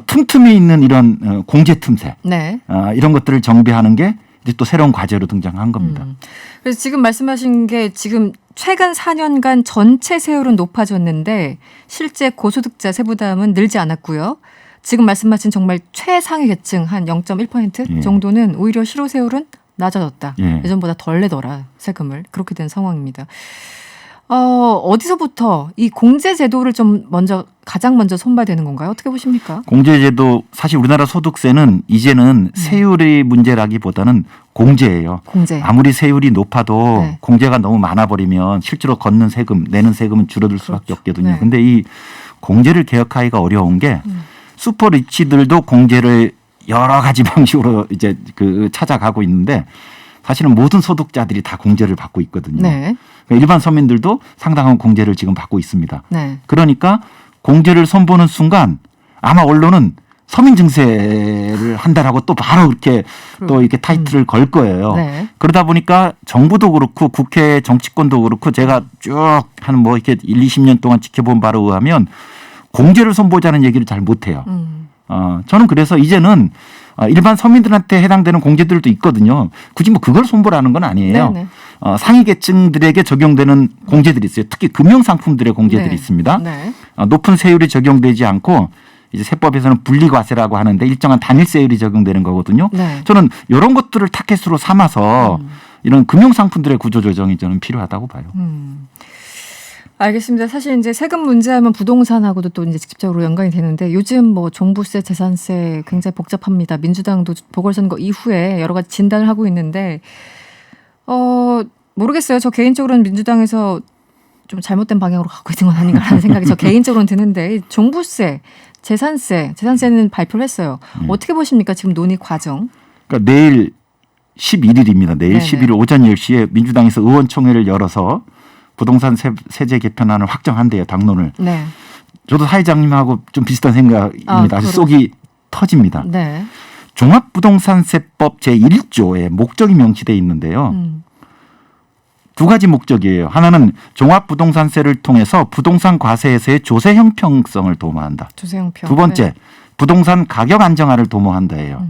틈틈이 있는 이런 공제 틈새 네. 이런 것들을 정비하는 게 이제 또 새로운 과제로 등장한 겁니다. 그래서 지금 말씀하신 게 지금 최근 4년간 전체 세율은 높아졌는데 실제 고소득자 세부담은 늘지 않았고요. 지금 말씀하신 정말 최상위 계층 한 0.1% 예. 정도는 오히려 실효세율은 낮아졌다. 예. 예전보다 덜 내더라 세금을. 그렇게 된 상황입니다. 어디서부터 이 공제 제도를 좀 가장 먼저 손봐야 되는 건가요? 어떻게 보십니까? 공제제도 사실 우리나라 소득세는 이제는 세율의 문제라기보다는 공제예요. 공제. 아무리 세율이 높아도 네. 공제가 너무 많아버리면 실제로 걷는 세금, 내는 세금은 줄어들 수밖에 그렇죠. 없거든요. 네. 그런데 이 공제를 개혁하기가 어려운 게 슈퍼리치들도 공제를 여러 가지 방식으로 이제 찾아가고 있는데 사실은 모든 소득자들이 다 공제를 받고 있거든요. 네. 그러니까 일반 서민들도 상당한 공제를 지금 받고 있습니다. 네. 그러니까 공제를 선보는 순간 아마 언론은 서민 증세를 한다라고 또 바로 이렇게 타이틀을 걸 거예요. 네. 그러다 보니까 정부도 그렇고 국회 정치권도 그렇고 제가 쭉 한 뭐 이렇게 20년 동안 지켜본 바로 의하면 공제를 선보자는 얘기를 잘 못해요. 저는 그래서 이제는 일반 서민들한테 해당되는 공제들도 있거든요. 굳이 뭐 그걸 손보라는 건 아니에요. 네네. 상위 계층들에게 적용되는 공제들이 있어요. 특히 금융상품들의 공제들이 네. 있습니다. 네. 높은 세율이 적용되지 않고 이제 세법에서는 분리과세라고 하는데 일정한 단일 세율이 적용되는 거거든요. 네. 저는 이런 것들을 타켓으로 삼아서 이런 금융상품들의 구조조정이 저는 필요하다고 봐요. 알겠습니다. 사실 이제 세금 문제하면 부동산하고도 또 이제 직접적으로 연관이 되는데 요즘 뭐 종부세, 재산세 굉장히 복잡합니다. 민주당도 보궐선거 이후에 여러 가지 진단을 하고 있는데 모르겠어요. 저 개인적으로는 민주당에서 좀 잘못된 방향으로 가고 있는 건 아닌가라는 생각이 저 개인적으로는 드는데 종부세, 재산세는 발표를 했어요. 어떻게 보십니까? 지금 논의 과정. 그러니까 내일 11일입니다. 내일 네네. 11일 오전 10시에 민주당에서 의원총회를 열어서 부동산 세제 개편안을 확정한대요. 당론을. 네. 저도 사회자님하고 좀 비슷한 생각입니다. 아주 속이 터집니다. 네. 종합부동산세법 제1조에 목적이 명시되어 있는데요. 두 가지 목적이에요. 하나는 종합부동산세를 통해서 부동산 과세에서의 조세 형평성을 도모한다. 조세 형평. 두 번째, 네. 부동산 가격 안정화를 도모한다예요.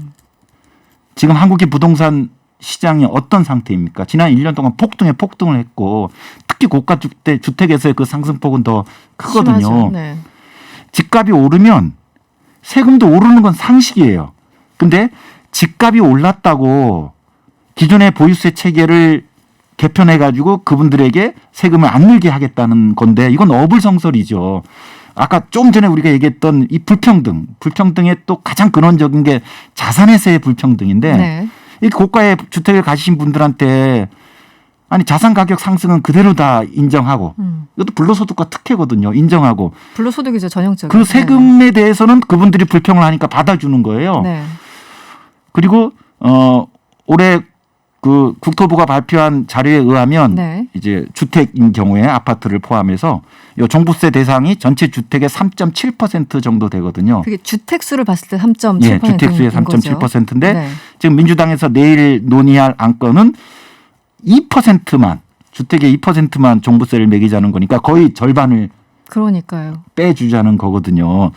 지금 한국의 부동산 시장이 어떤 상태입니까? 지난 1년 동안 폭등을 했고 특히 고가 주택에서의 그 상승폭은 더 크거든요. 심하죠. 네. 집값이 오르면 세금도 오르는 건 상식이에요. 근데 집값이 올랐다고 기존의 보유세 체계를 개편해가지고 그분들에게 세금을 안 늘게 하겠다는 건데 이건 어불성설이죠. 아까 좀 전에 우리가 얘기했던 이 불평등의 또 가장 근원적인 게 자산에서의 불평등인데 네. 이 고가의 주택을 가지신 분들한테 아니 자산 가격 상승은 그대로 다 인정하고 이것도 불로소득과 특혜거든요. 인정하고 불로소득이죠. 전형적인. 그 세금에 대해서는 그분들이 불평을 하니까 받아주는 거예요. 네. 그리고 올해 그 국토부가 발표한 자료에 의하면 네. 이제 주택인 경우에 아파트를 포함해서 이 종부세 대상이 전체 주택의 3.7% 정도 되거든요. 그게 주택수를 봤을 때 3.7%인 예, 주택수의 3.7%인데 네. 지금 민주당에서 내일 논의할 안건은 2%만 주택의 2%만 종부세를 매기자는 거니까 거의 절반을 그러니까요. 빼주자는 거거든요.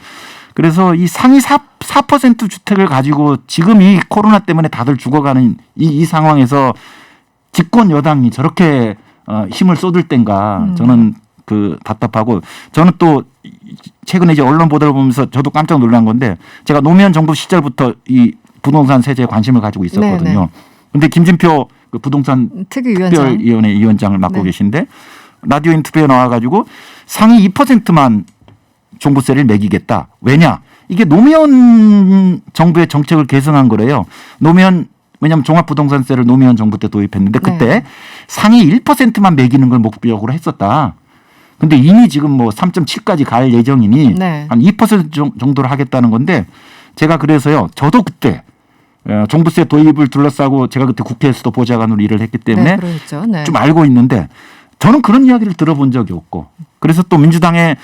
그래서 이 상위 4% 주택을 가지고 지금 이 코로나 때문에 다들 죽어가는 이 상황에서 집권 여당이 저렇게 힘을 쏟을 땐가 저는 답답하고 저는 또 최근에 이제 언론 보도를 보면서 저도 깜짝 놀란 건데 제가 노무현 정부 시절부터 이 부동산 세제에 관심을 가지고 있었거든요. 그런데 김진표 그 부동산 특별위원회 위원장을 맡고 네. 계신데 라디오 인터뷰에 나와가지고 상위 2%만 종부세를 매기겠다. 왜냐? 이게 노무현 정부의 정책을 계승한 거래요. 왜냐하면 종합부동산세를 노무현 정부 때 도입했는데 그때 네. 상위 1%만 매기는 걸 목표로 했었다. 근데 이미 지금 뭐 3.7까지 갈 예정이니 네. 한 2% 정도를 하겠다는 건데 제가 그래서요. 저도 그때 종부세 도입을 둘러싸고 제가 그때 국회에서도 보좌관으로 일을 했기 때문에 네. 좀 알고 있는데 저는 그런 이야기를 들어본 적이 없고 그래서 또 민주당의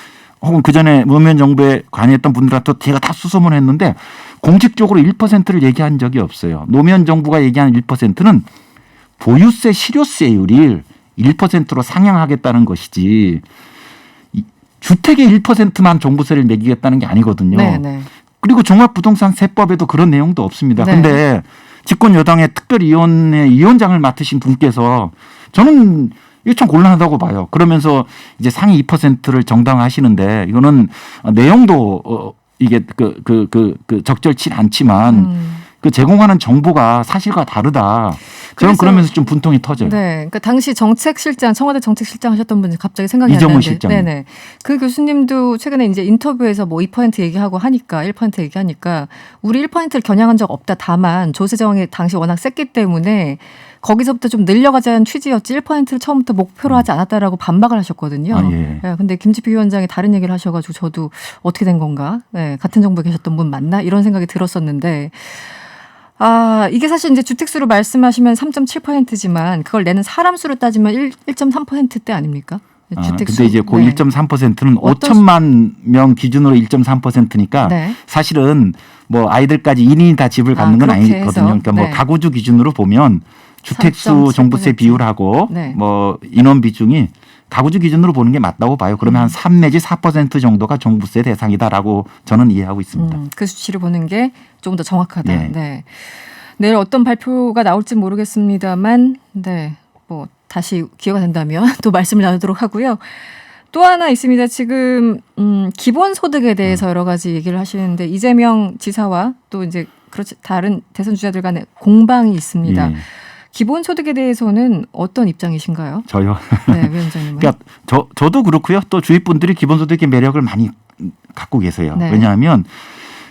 혹은 그전에 노무현 정부에 관여했던 분들한테 제가 다 수소문했는데 공식적으로 1%를 얘기한 적이 없어요. 노무현 정부가 얘기하는 1%는 보유세 실효세율이 1%로 상향하겠다는 것이지 주택의 1%만 종부세를 매기겠다는 게 아니거든요. 네네. 그리고 종합부동산세법에도 그런 내용도 없습니다. 네. 근데 집권 여당의 특별위원회 위원장을 맡으신 분께서 저는 이게 참 곤란하다고 봐요. 그러면서 이제 상위 2%를 정당화하시는데 이거는 내용도 이게 적절치 않지만 그 제공하는 정보가 사실과 다르다. 저는 그러면서 좀 분통이 터져요. 네, 그러니까 당시 정책실장, 청와대 정책실장 하셨던 분이 갑자기 생각이 이정훈 나는데, 실장. 네네. 그 교수님도 최근에 이제 인터뷰에서 뭐 2% 얘기하고 하니까 1% 얘기하니까 우리 1%를 겨냥한 적 없다. 다만 조세 정황이 당시 워낙 셌기 때문에 거기서부터 좀 늘려가자는 취지였지 1%를 처음부터 목표로 하지 않았다라고 반박을 하셨거든요. 아, 예. 네, 근데 김지표 위원장이 다른 얘기를 하셔가지고 저도 어떻게 된 건가? 네, 같은 정부에 계셨던 분 맞나? 이런 생각이 들었었는데. 이게 사실 이제 주택수로 말씀하시면 3.7%지만 그걸 내는 사람 수로 따지면 1.3%대 아닙니까? 주택수. 근데 이제 그 네. 1.3%는 5천만 명 기준으로 1.3%니까 네. 사실은 뭐 아이들까지 1인이 다 집을 갖는 건 그렇게 아니거든요. 해서. 그러니까 뭐 네. 가구주 기준으로 보면 주택수 3.7%. 종부세 비율하고 네. 뭐 인원 비중이 가구주 기준으로 보는 게 맞다고 봐요. 그러면 한 3 내지 4% 정도가 종부세 대상이다라고 저는 이해하고 있습니다. 그 수치를 보는 게 조금 더 정확하다. 네. 네. 내일 어떤 발표가 나올지 모르겠습니다만, 네, 뭐 다시 기회가 된다면 또 말씀을 나누도록 하고요. 또 하나 있습니다. 지금 기본소득에 대해서 여러 가지 얘기를 하시는데 이재명 지사와 또 이제 그렇지 다른 대선 주자들 간에 공방이 있습니다. 예. 기본소득에 대해서는 어떤 입장이신가요? 저요. 네, 위원장님은. 그러니까 저도 그렇고요. 또 주위 분들이 기본소득의 매력을 많이 갖고 계세요. 네. 왜냐하면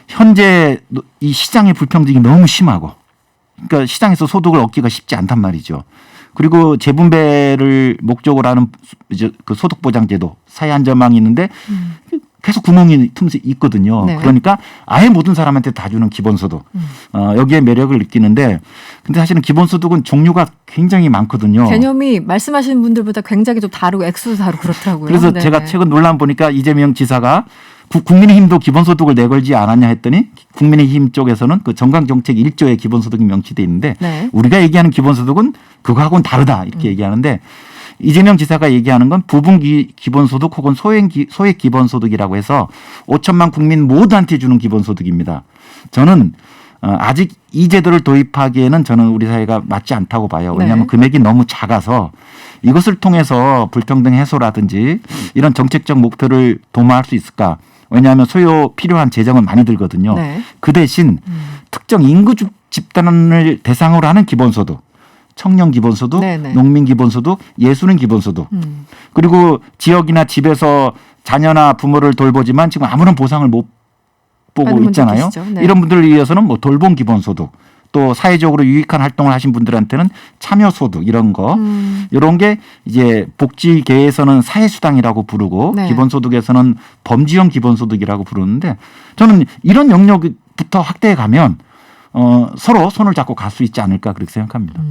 현재 이 시장의 불평등이 너무 심하고, 그러니까 시장에서 소득을 얻기가 쉽지 않단 말이죠. 그리고 재분배를 목적으로 하는 이제 그 소득보장제도 사회안전망이 있는데 계속 구멍이 틈새 있거든요. 네. 그러니까 아예 모든 사람한테 다 주는 기본소득. 여기에 매력을 느끼는데 근데 사실은 기본소득은 종류가 굉장히 많거든요. 개념이 말씀하시는 분들보다 굉장히 좀 다르고 액수도 다르고 그렇더라고요. 그래서 네. 제가 최근 논란 보니까 이재명 지사가 국민의힘도 기본소득을 내걸지 않았냐 했더니 국민의힘 쪽에서는 그 정강정책 1조에 기본소득이 명시돼 있는데 네. 우리가 얘기하는 기본소득은 그거하고는 다르다 이렇게 얘기하는데 이재명 지사가 얘기하는 건 부분 기본소득 혹은 소액 기본소득이라고 해서 5천만 국민 모두한테 주는 기본소득입니다. 저는 아직 이 제도를 도입하기에는 저는 우리 사회가 맞지 않다고 봐요. 왜냐하면 네. 금액이 너무 작아서 이것을 통해서 불평등 해소라든지 이런 정책적 목표를 도모할 수 있을까? 왜냐하면 필요한 재정은 많이 들거든요. 네. 그 대신 특정 인구 집단을 대상으로 하는 기본소득, 청년 기본소득, 네네. 농민 기본소득, 예수는 기본소득. 그리고 지역이나 집에서 자녀나 부모를 돌보지만 지금 아무런 보상을 못 보고 하는 있잖아요. 분들 계시죠. 네. 이런 분들을 위해서는 뭐 돌봄 기본소득, 또 사회적으로 유익한 활동을 하신 분들한테는 참여소득 이런 거, 이런 게 이제 복지계에서는 사회수당이라고 부르고 네. 기본소득에서는 범지형 기본소득이라고 부르는데 저는 이런 영역부터 확대해 가면 서로 손을 잡고 갈 수 있지 않을까 그렇게 생각합니다.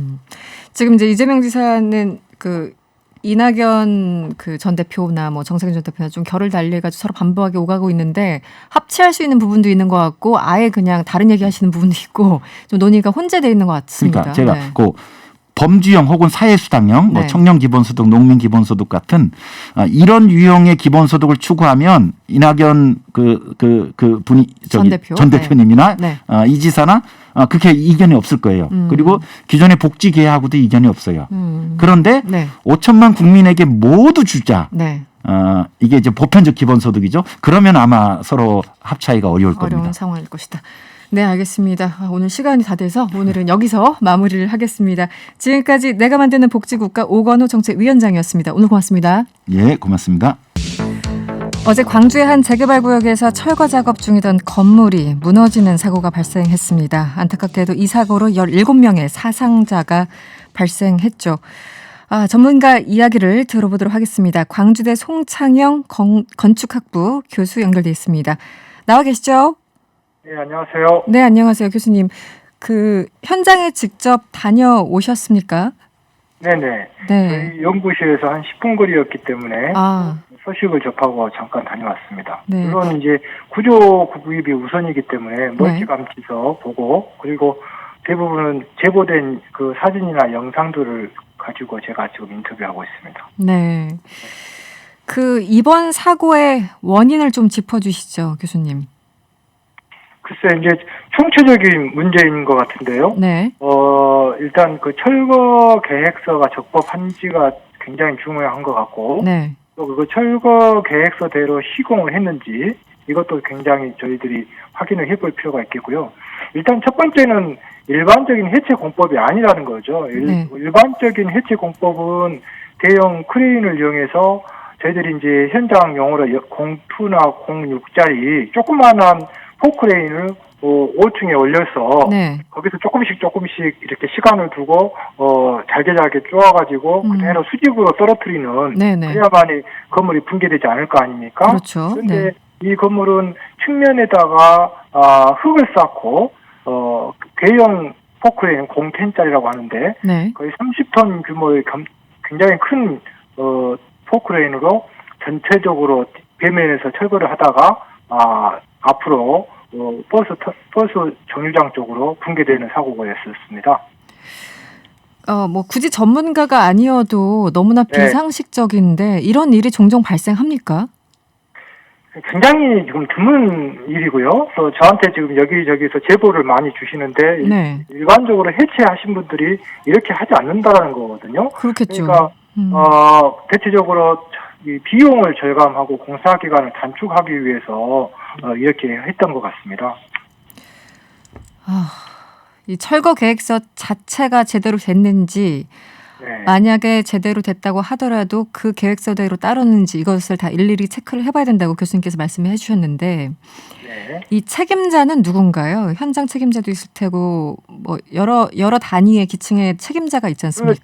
지금 이제 이재명 지사는 그 이낙연 그 전 대표나 뭐 정세균 전 대표나 좀 결을 달리해가지고 서로 반복하게 오가고 있는데 합치할 수 있는 부분도 있는 것 같고 아예 그냥 다른 얘기 하시는 부분도 있고 좀 논의가 혼재되어 있는 것 같습니다. 그러니까 제가 네. 그 범주형 혹은 사회수당형, 뭐 네. 청년 기본소득, 농민 기본소득 같은 이런 유형의 기본소득을 추구하면 이낙연 그 분이 전 대표. 전 대표님이나 네. 이 지사나 그렇게 이견이 없을 거예요. 그리고 기존의 복지계하고도 이견이 없어요. 그런데 네. 5천만 국민에게 모두 주자. 네. 이게 이제 보편적 기본소득이죠. 그러면 아마 서로 합차이가 어려울 겁니다. 어려운 상황일 것이다. 네, 알겠습니다. 오늘 시간이 다 돼서 오늘은 여기서 마무리를 하겠습니다. 지금까지 내가 만드는 복지국가 오건호 정책위원장이었습니다. 오늘 고맙습니다. 예, 고맙습니다. 어제 광주의 한 재개발 구역에서 철거 작업 중이던 건물이 무너지는 사고가 발생했습니다. 안타깝게도 이 사고로 17명의 사상자가 발생했죠. 전문가 이야기를 들어보도록 하겠습니다. 광주대 송창영 건축학부 교수 연결돼 있습니다. 나와 계시죠? 네, 안녕하세요. 네, 안녕하세요, 교수님. 그 현장에 직접 다녀오셨습니까? 네네. 네. 저희 연구실에서 한 10분 거리였기 때문에 소식을 접하고 잠깐 다녀왔습니다. 네. 물론 이제 구조 구입이 우선이기 때문에 멀찌감치서 보고 그리고 대부분은 제보된 그 사진이나 영상들을 가지고 제가 지금 인터뷰하고 있습니다. 네. 그 이번 사고의 원인을 좀 짚어주시죠, 교수님. 글쎄 이제 총체적인 문제인 것 같은데요. 네. 일단 그 철거 계획서가 적법한지가 굉장히 중요한 것 같고, 네. 또 그 철거 계획서대로 시공을 했는지 이것도 굉장히 저희들이 확인을 해볼 필요가 있겠고요. 일단 첫 번째는 일반적인 해체 공법이 아니라는 거죠. 네. 일반적인 해체 공법은 대형 크레인을 이용해서 저희들이 이제 현장 용어로 공투나 06짜리 조그마한 포크레인을 5층에 올려서 네. 거기서 조금씩 이렇게 시간을 두고 잘게 쪼아가지고 그대로 수직으로 떨어뜨리는 네네. 그래야만이 건물이 붕괴되지 않을 거 아닙니까? 그렇죠. 그런데 네. 이 건물은 측면에다가 흙을 쌓고 대형 포크레인 010짜리라고 하는데 네. 거의 30톤 규모의 굉장히 큰 포크레인으로 전체적으로 벽면에서 철거를 하다가 앞으로 버스 정류장 쪽으로 붕괴되는 사고였었습니다. 뭐 굳이 전문가가 아니어도 너무나 네. 비상식적인데 이런 일이 종종 발생합니까? 굉장히 지금 드문 일이고요. 또 저한테 지금 여기저기서 제보를 많이 주시는데 네. 일반적으로 해체하신 분들이 이렇게 하지 않는다라는 거거든요. 그렇겠죠. 그러니까 대체적으로 이 비용을 절감하고 공사 기간을 단축하기 위해서 이렇게 했던 것 같습니다. 이 철거 계획서 자체가 제대로 됐는지 네. 만약에 제대로 됐다고 하더라도 그 계획서대로 따르는지 이것을 다 일일이 체크를 해봐야 된다고 교수님께서 말씀해 주셨는데 네. 이 책임자는 누군가요? 현장 책임자도 있을 테고 뭐 여러 단위의 기층의 책임자가 있지 않습니까?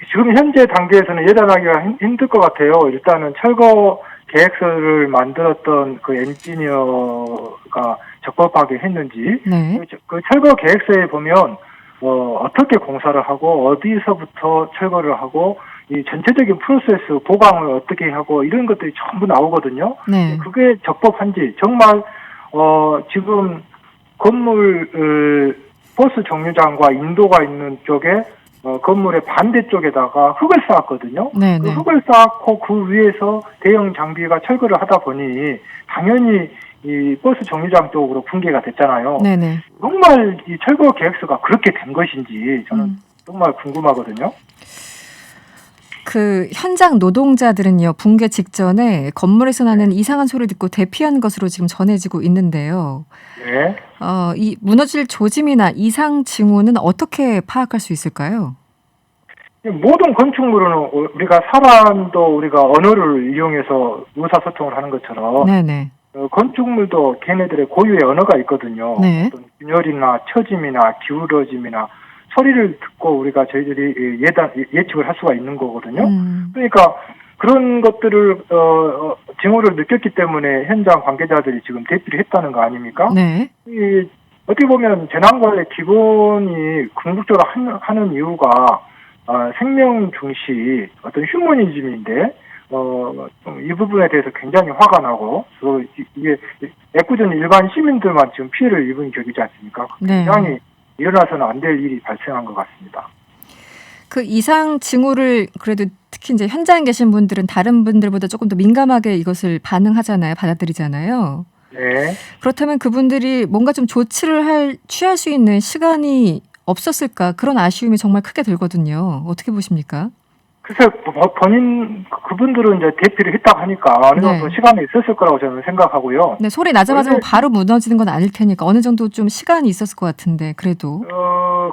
지금 현재 단계에서는 예단하기가 힘들 것 같아요. 일단은 철거 계획서를 만들었던 그 엔지니어가 적법하게 했는지, 네. 그 철거 계획서에 보면 어떻게 공사를 하고 어디서부터 철거를 하고 이 전체적인 프로세스 보강을 어떻게 하고 이런 것들이 전부 나오거든요. 네. 그게 적법한지 정말 지금 건물 버스 정류장과 인도가 있는 쪽에 건물의 반대쪽에다가 흙을 쌓았거든요. 네, 그 네. 흙을 쌓고 그 위에서 대형 장비가 철거를 하다 보니 당연히 이 버스 정류장 쪽으로 붕괴가 됐잖아요. 네네. 정말 이 철거 계획서가 그렇게 된 것인지 저는 정말 궁금하거든요. 그 현장 노동자들은요, 붕괴 직전에 건물에서 나는 이상한 소리를 듣고 대피한 것으로 지금 전해지고 있는데요. 네. 이 무너질 조짐이나 이상 징후는 어떻게 파악할 수 있을까요? 모든 건축물은 우리가 사람도 우리가 언어를 이용해서 의사소통을 하는 것처럼 네네. 건축물도 걔네들의 고유의 언어가 있거든요. 네. 어떤 균열이나 처짐이나 기울어짐이나 소리를 듣고 우리가 저희들이 예측을 할 수가 있는 거거든요. 그러니까 그런 것들을 징후를 느꼈기 때문에 현장 관계자들이 지금 대피를 했다는 거 아닙니까? 네. 어떻게 보면 재난관리 기본이 궁극적으로 하는 이유가 생명 중시 어떤 휴머니즘인데 이 부분에 대해서 굉장히 화가 나고 또 이게 애꿎은 일반 시민들만 지금 피해를 입은 격이지 않습니까? 굉장히 네. 일어나서는 안 될 일이 발생한 것 같습니다. 그 이상 징후를 그래도 특히 이제 현장에 계신 분들은 다른 분들보다 조금 더 민감하게 이것을 반응하잖아요. 받아들이잖아요. 네. 그렇다면 그분들이 뭔가 좀 조치를 취할 수 있는 시간이 없었을까? 그런 아쉬움이 정말 크게 들거든요. 어떻게 보십니까? 글쎄, 그분들은 이제 대피를 했다고 하니까 어느 정도 네. 시간이 있었을 거라고 저는 생각하고요. 네, 소리 나자마자 원래- 바로 무너지는 건 아닐 테니까 어느 정도 좀 시간이 있었을 것 같은데 그래도.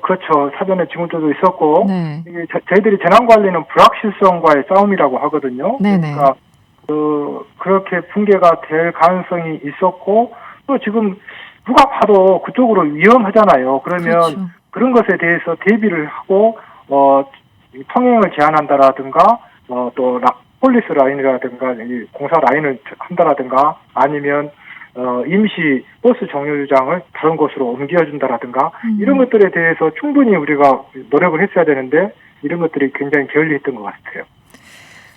그렇죠. 사전에 징후들도 있었고, 네. 이게 저희들이 재난관리는 불확실성과의 싸움이라고 하거든요. 네네. 그러니까 그렇게 붕괴가 될 가능성이 있었고, 또 지금 누가 봐도 그쪽으로 위험하잖아요. 그러면 그렇죠. 그런 것에 대해서 대비를 하고 통행을 제한한다라든가 또 폴리스 라인이라든가 이 공사 라인을 한다라든가 아니면 임시 버스 정류장을 다른 곳으로 옮겨준다라든가 이런 것들에 대해서 충분히 우리가 노력을 했어야 되는데 이런 것들이 굉장히 게을리했던 것 같아요.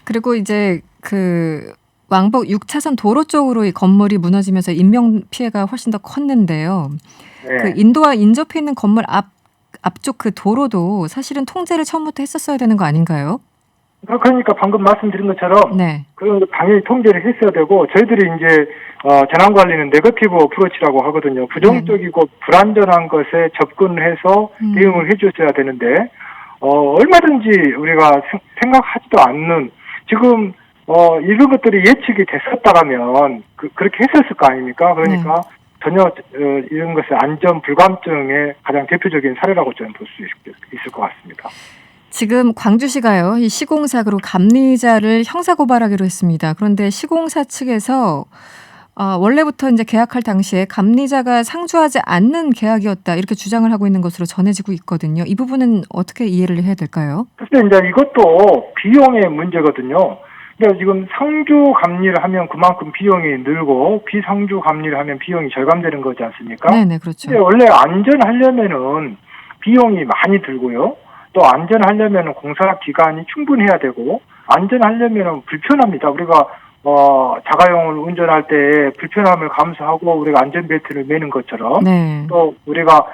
그리고 이제 그 왕복 6차선 도로 쪽으로 이 건물이 무너지면서 인명 피해가 훨씬 더 컸는데요. 네. 그 인도와 인접해 있는 건물 앞 앞쪽 그 도로도 사실은 통제를 처음부터 했었어야 되는 거 아닌가요? 그러니까 방금 말씀드린 것처럼 네. 그 당연히 통제를 했어야 되고 저희들이 이제 재난 관리는 네거티브 어프로치라고 하거든요. 부정적이고 불안전한 것에 접근해서 대응을 해줬어야 되는데 얼마든지 우리가 생각하지도 않는 지금 이런 것들이 예측이 됐었다라면 그렇게 했었을 거 아닙니까? 그러니까 전혀 이런 것의 안전 불감증의 가장 대표적인 사례라고 저는 볼 수 있을 것 같습니다. 지금 광주시가요, 이 시공사 그리고 감리자를 형사고발하기로 했습니다. 그런데 시공사 측에서 원래부터 이제 계약할 당시에 감리자가 상주하지 않는 계약이었다 이렇게 주장을 하고 있는 것으로 전해지고 있거든요. 이 부분은 어떻게 이해를 해야 될까요? 글쎄 이제 이것도 비용의 문제거든요. 근데 지금 상주 감리를 하면 그만큼 비용이 늘고 비상주 감리를 하면 비용이 절감되는 거지 않습니까? 네네, 그렇죠. 근데 원래 안전하려면은 비용이 많이 들고요. 또 안전하려면은 공사 기간이 충분해야 되고 안전하려면은 불편합니다. 우리가 자가용을 운전할 때 불편함을 감수하고 우리가 안전벨트를 매는 것처럼 또 우리가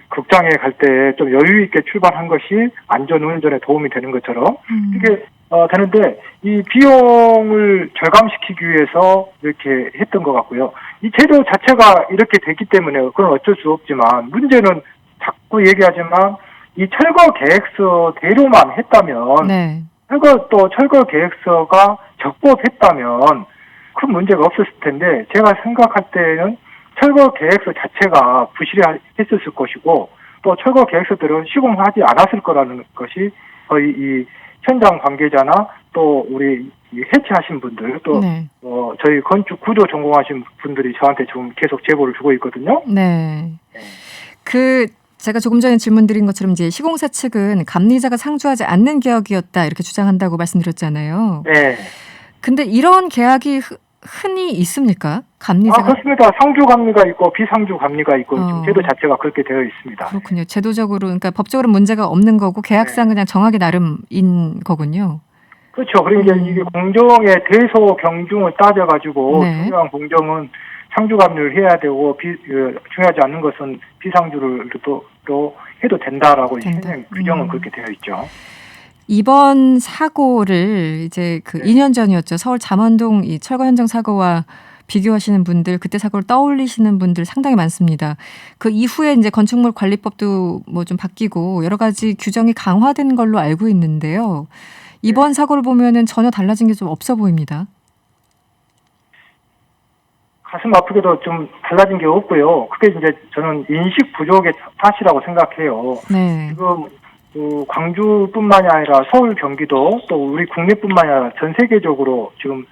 극장에 갈 때 좀 여유 있게 출발한 것이 안전 운전에 도움이 되는 것처럼 이게 되는데 이 비용을 절감시키기 위해서 이렇게 했던 것 같고요. 이 제도 자체가 이렇게 됐기 때문에 그건 어쩔 수 없지만 문제는 자꾸 얘기하지만 이 철거 계획서대로만 했다면 철거 계획서가 적법했다면 큰 문제가 없었을 텐데 제가 생각할 때는 철거 계획서 자체가 부실했었을 것이고 또 철거 계획서들은 시공하지 않았을 거라는 것이 거의 이 현장 관계자나 또 우리 해체하신 분들 또 저희 건축 구조 전공하신 분들이 저한테 지금 계속 제보를 주고 있거든요. 제가 조금 전에 질문드린 것처럼 이제 시공사 측은 감리자가 상주하지 않는 계약이었다 이렇게 주장한다고 말씀드렸잖아요. 네. 근데 이런 계약이 흔히 있습니까? 감리자가? 그렇습니다. 상주 감리가 있고 비상주 감리가 있고 지금 제도 자체가 그렇게 되어 있습니다. 그렇군요. 제도적으로 그러니까 법적으로 문제가 없는 거고 계약상 그냥 정하기 나름인 거군요. 그렇죠. 그러니까 이게 공정의 대소 경중을 따져가지고 중요한 공정은 상주 감리를 해야 되고 중요하지 않는 것은 비상주를 또 해도 된다라고 현행 규정은 그렇게 되어 있죠. 이번 사고를 이제 2년 전이었죠. 서울 잠원동 이 철거 현장 사고와 비교하시는 분들, 그때 사고를 떠올리시는 분들 상당히 많습니다. 그 이후에 이제 건축물 관리법도 뭐 좀 바뀌고 여러 가지 규정이 강화된 걸로 알고 있는데요. 이번 사고를 보면은 전혀 달라진 게 좀 없어 보입니다. 가슴 아프게도 좀 달라진 게 없고요. 그게 이제 저는 인식 부족의 탓이라고 생각해요. 지금 광주뿐만이 아니라 서울, 경기도 또 우리 국내뿐만이 아니라 전 세계적으로 지금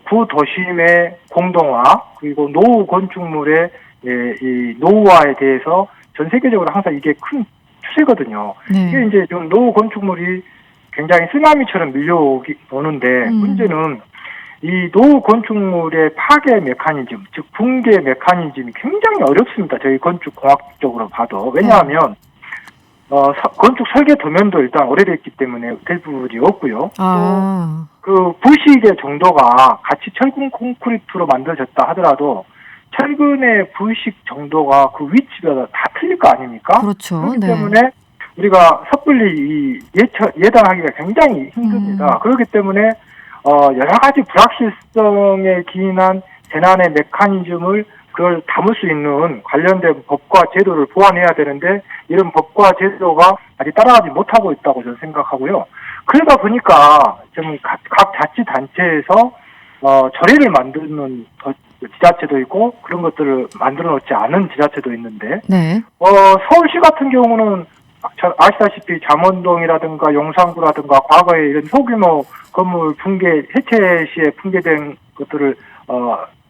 구도심의 공동화 그리고 노후 건축물의 이 노후화에 대해서 전 세계적으로 항상 이게 큰 추세거든요. 이게 이제 좀 노후 건축물이 굉장히 쓰나미처럼 밀려오는데 문제는 이 노후 건축물의 파괴 메커니즘, 즉 붕괴 메커니즘이 굉장히 어렵습니다. 저희 건축공학적으로 봐도. 왜냐하면 건축 설계 도면도 일단 오래됐기 때문에 될 부분이 없고요. 또 그 부식의 정도가 같이 철근 콘크리트로 만들어졌다 하더라도 철근의 부식 정도가 그 위치마다 다 틀릴 거 아닙니까? 그렇죠. 그렇기 때문에 우리가 섣불리 예단하기가 굉장히 힘듭니다. 그렇기 때문에 여러 가지 불확실성에 기인한 재난의 메커니즘을 그걸 담을 수 있는 관련된 법과 제도를 보완해야 되는데 이런 법과 제도가 아직 따라가지 못하고 있다고 저는 생각하고요. 그러다 보니까 좀 각 자치단체에서 조례를 만드는 지자체도 있고 그런 것들을 만들어 놓지 않은 지자체도 있는데 서울시 같은 경우는 아시다시피 잠원동이라든가 용산구라든가 과거에 이런 소규모 건물 붕괴 해체 시에 붕괴된 것들을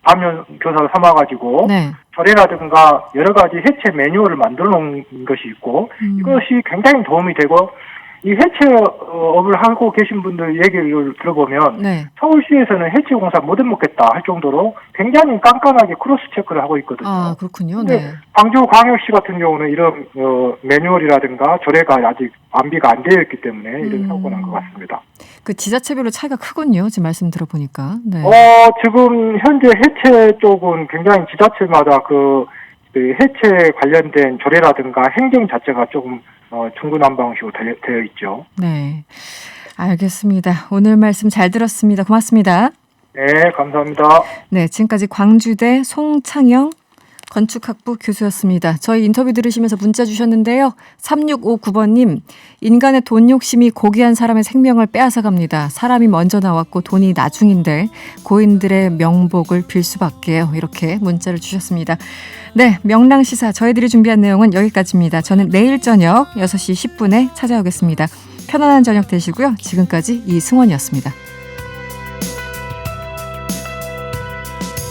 반면 교사로 삼아가지고 조례라든가 여러 가지 해체 매뉴얼을 만들어 놓은 것이 있고 이것이 굉장히 도움이 되고 이 해체업을 하고 계신 분들 얘기를 들어보면 서울시에서는 해체 공사 못 해먹겠다 할 정도로 굉장히 깐깐하게 크로스 체크를 하고 있거든요. 아, 그렇군요. 광주광역시 같은 경우는 이런 매뉴얼이라든가 조례가 아직 안비가 안 되어 있기 때문에 이런 사고가 난 것 같습니다. 그 지자체별로 차이가 크군요. 지금 말씀 들어보니까. 지금 현재 해체 쪽은 굉장히 지자체마다 그 해체 관련된 조례라든가 행정 자체가 조금 중구난방식으로 되어 있죠. 네, 알겠습니다. 오늘 말씀 잘 들었습니다. 고맙습니다. 네, 감사합니다. 네, 지금까지 광주대 송창영 건축학부 교수였습니다. 저희 인터뷰 들으시면서 문자 주셨는데요. 3659번님, 인간의 돈 욕심이 고귀한 사람의 생명을 빼앗아갑니다. 사람이 먼저 나왔고 돈이 나중인데 고인들의 명복을 빌 수밖에요. 이렇게 문자를 주셨습니다. 네, 명랑시사 저희들이 준비한 내용은 여기까지입니다. 저는 내일 저녁 6시 10분에 찾아오겠습니다. 편안한 저녁 되시고요. 지금까지 이승원이었습니다.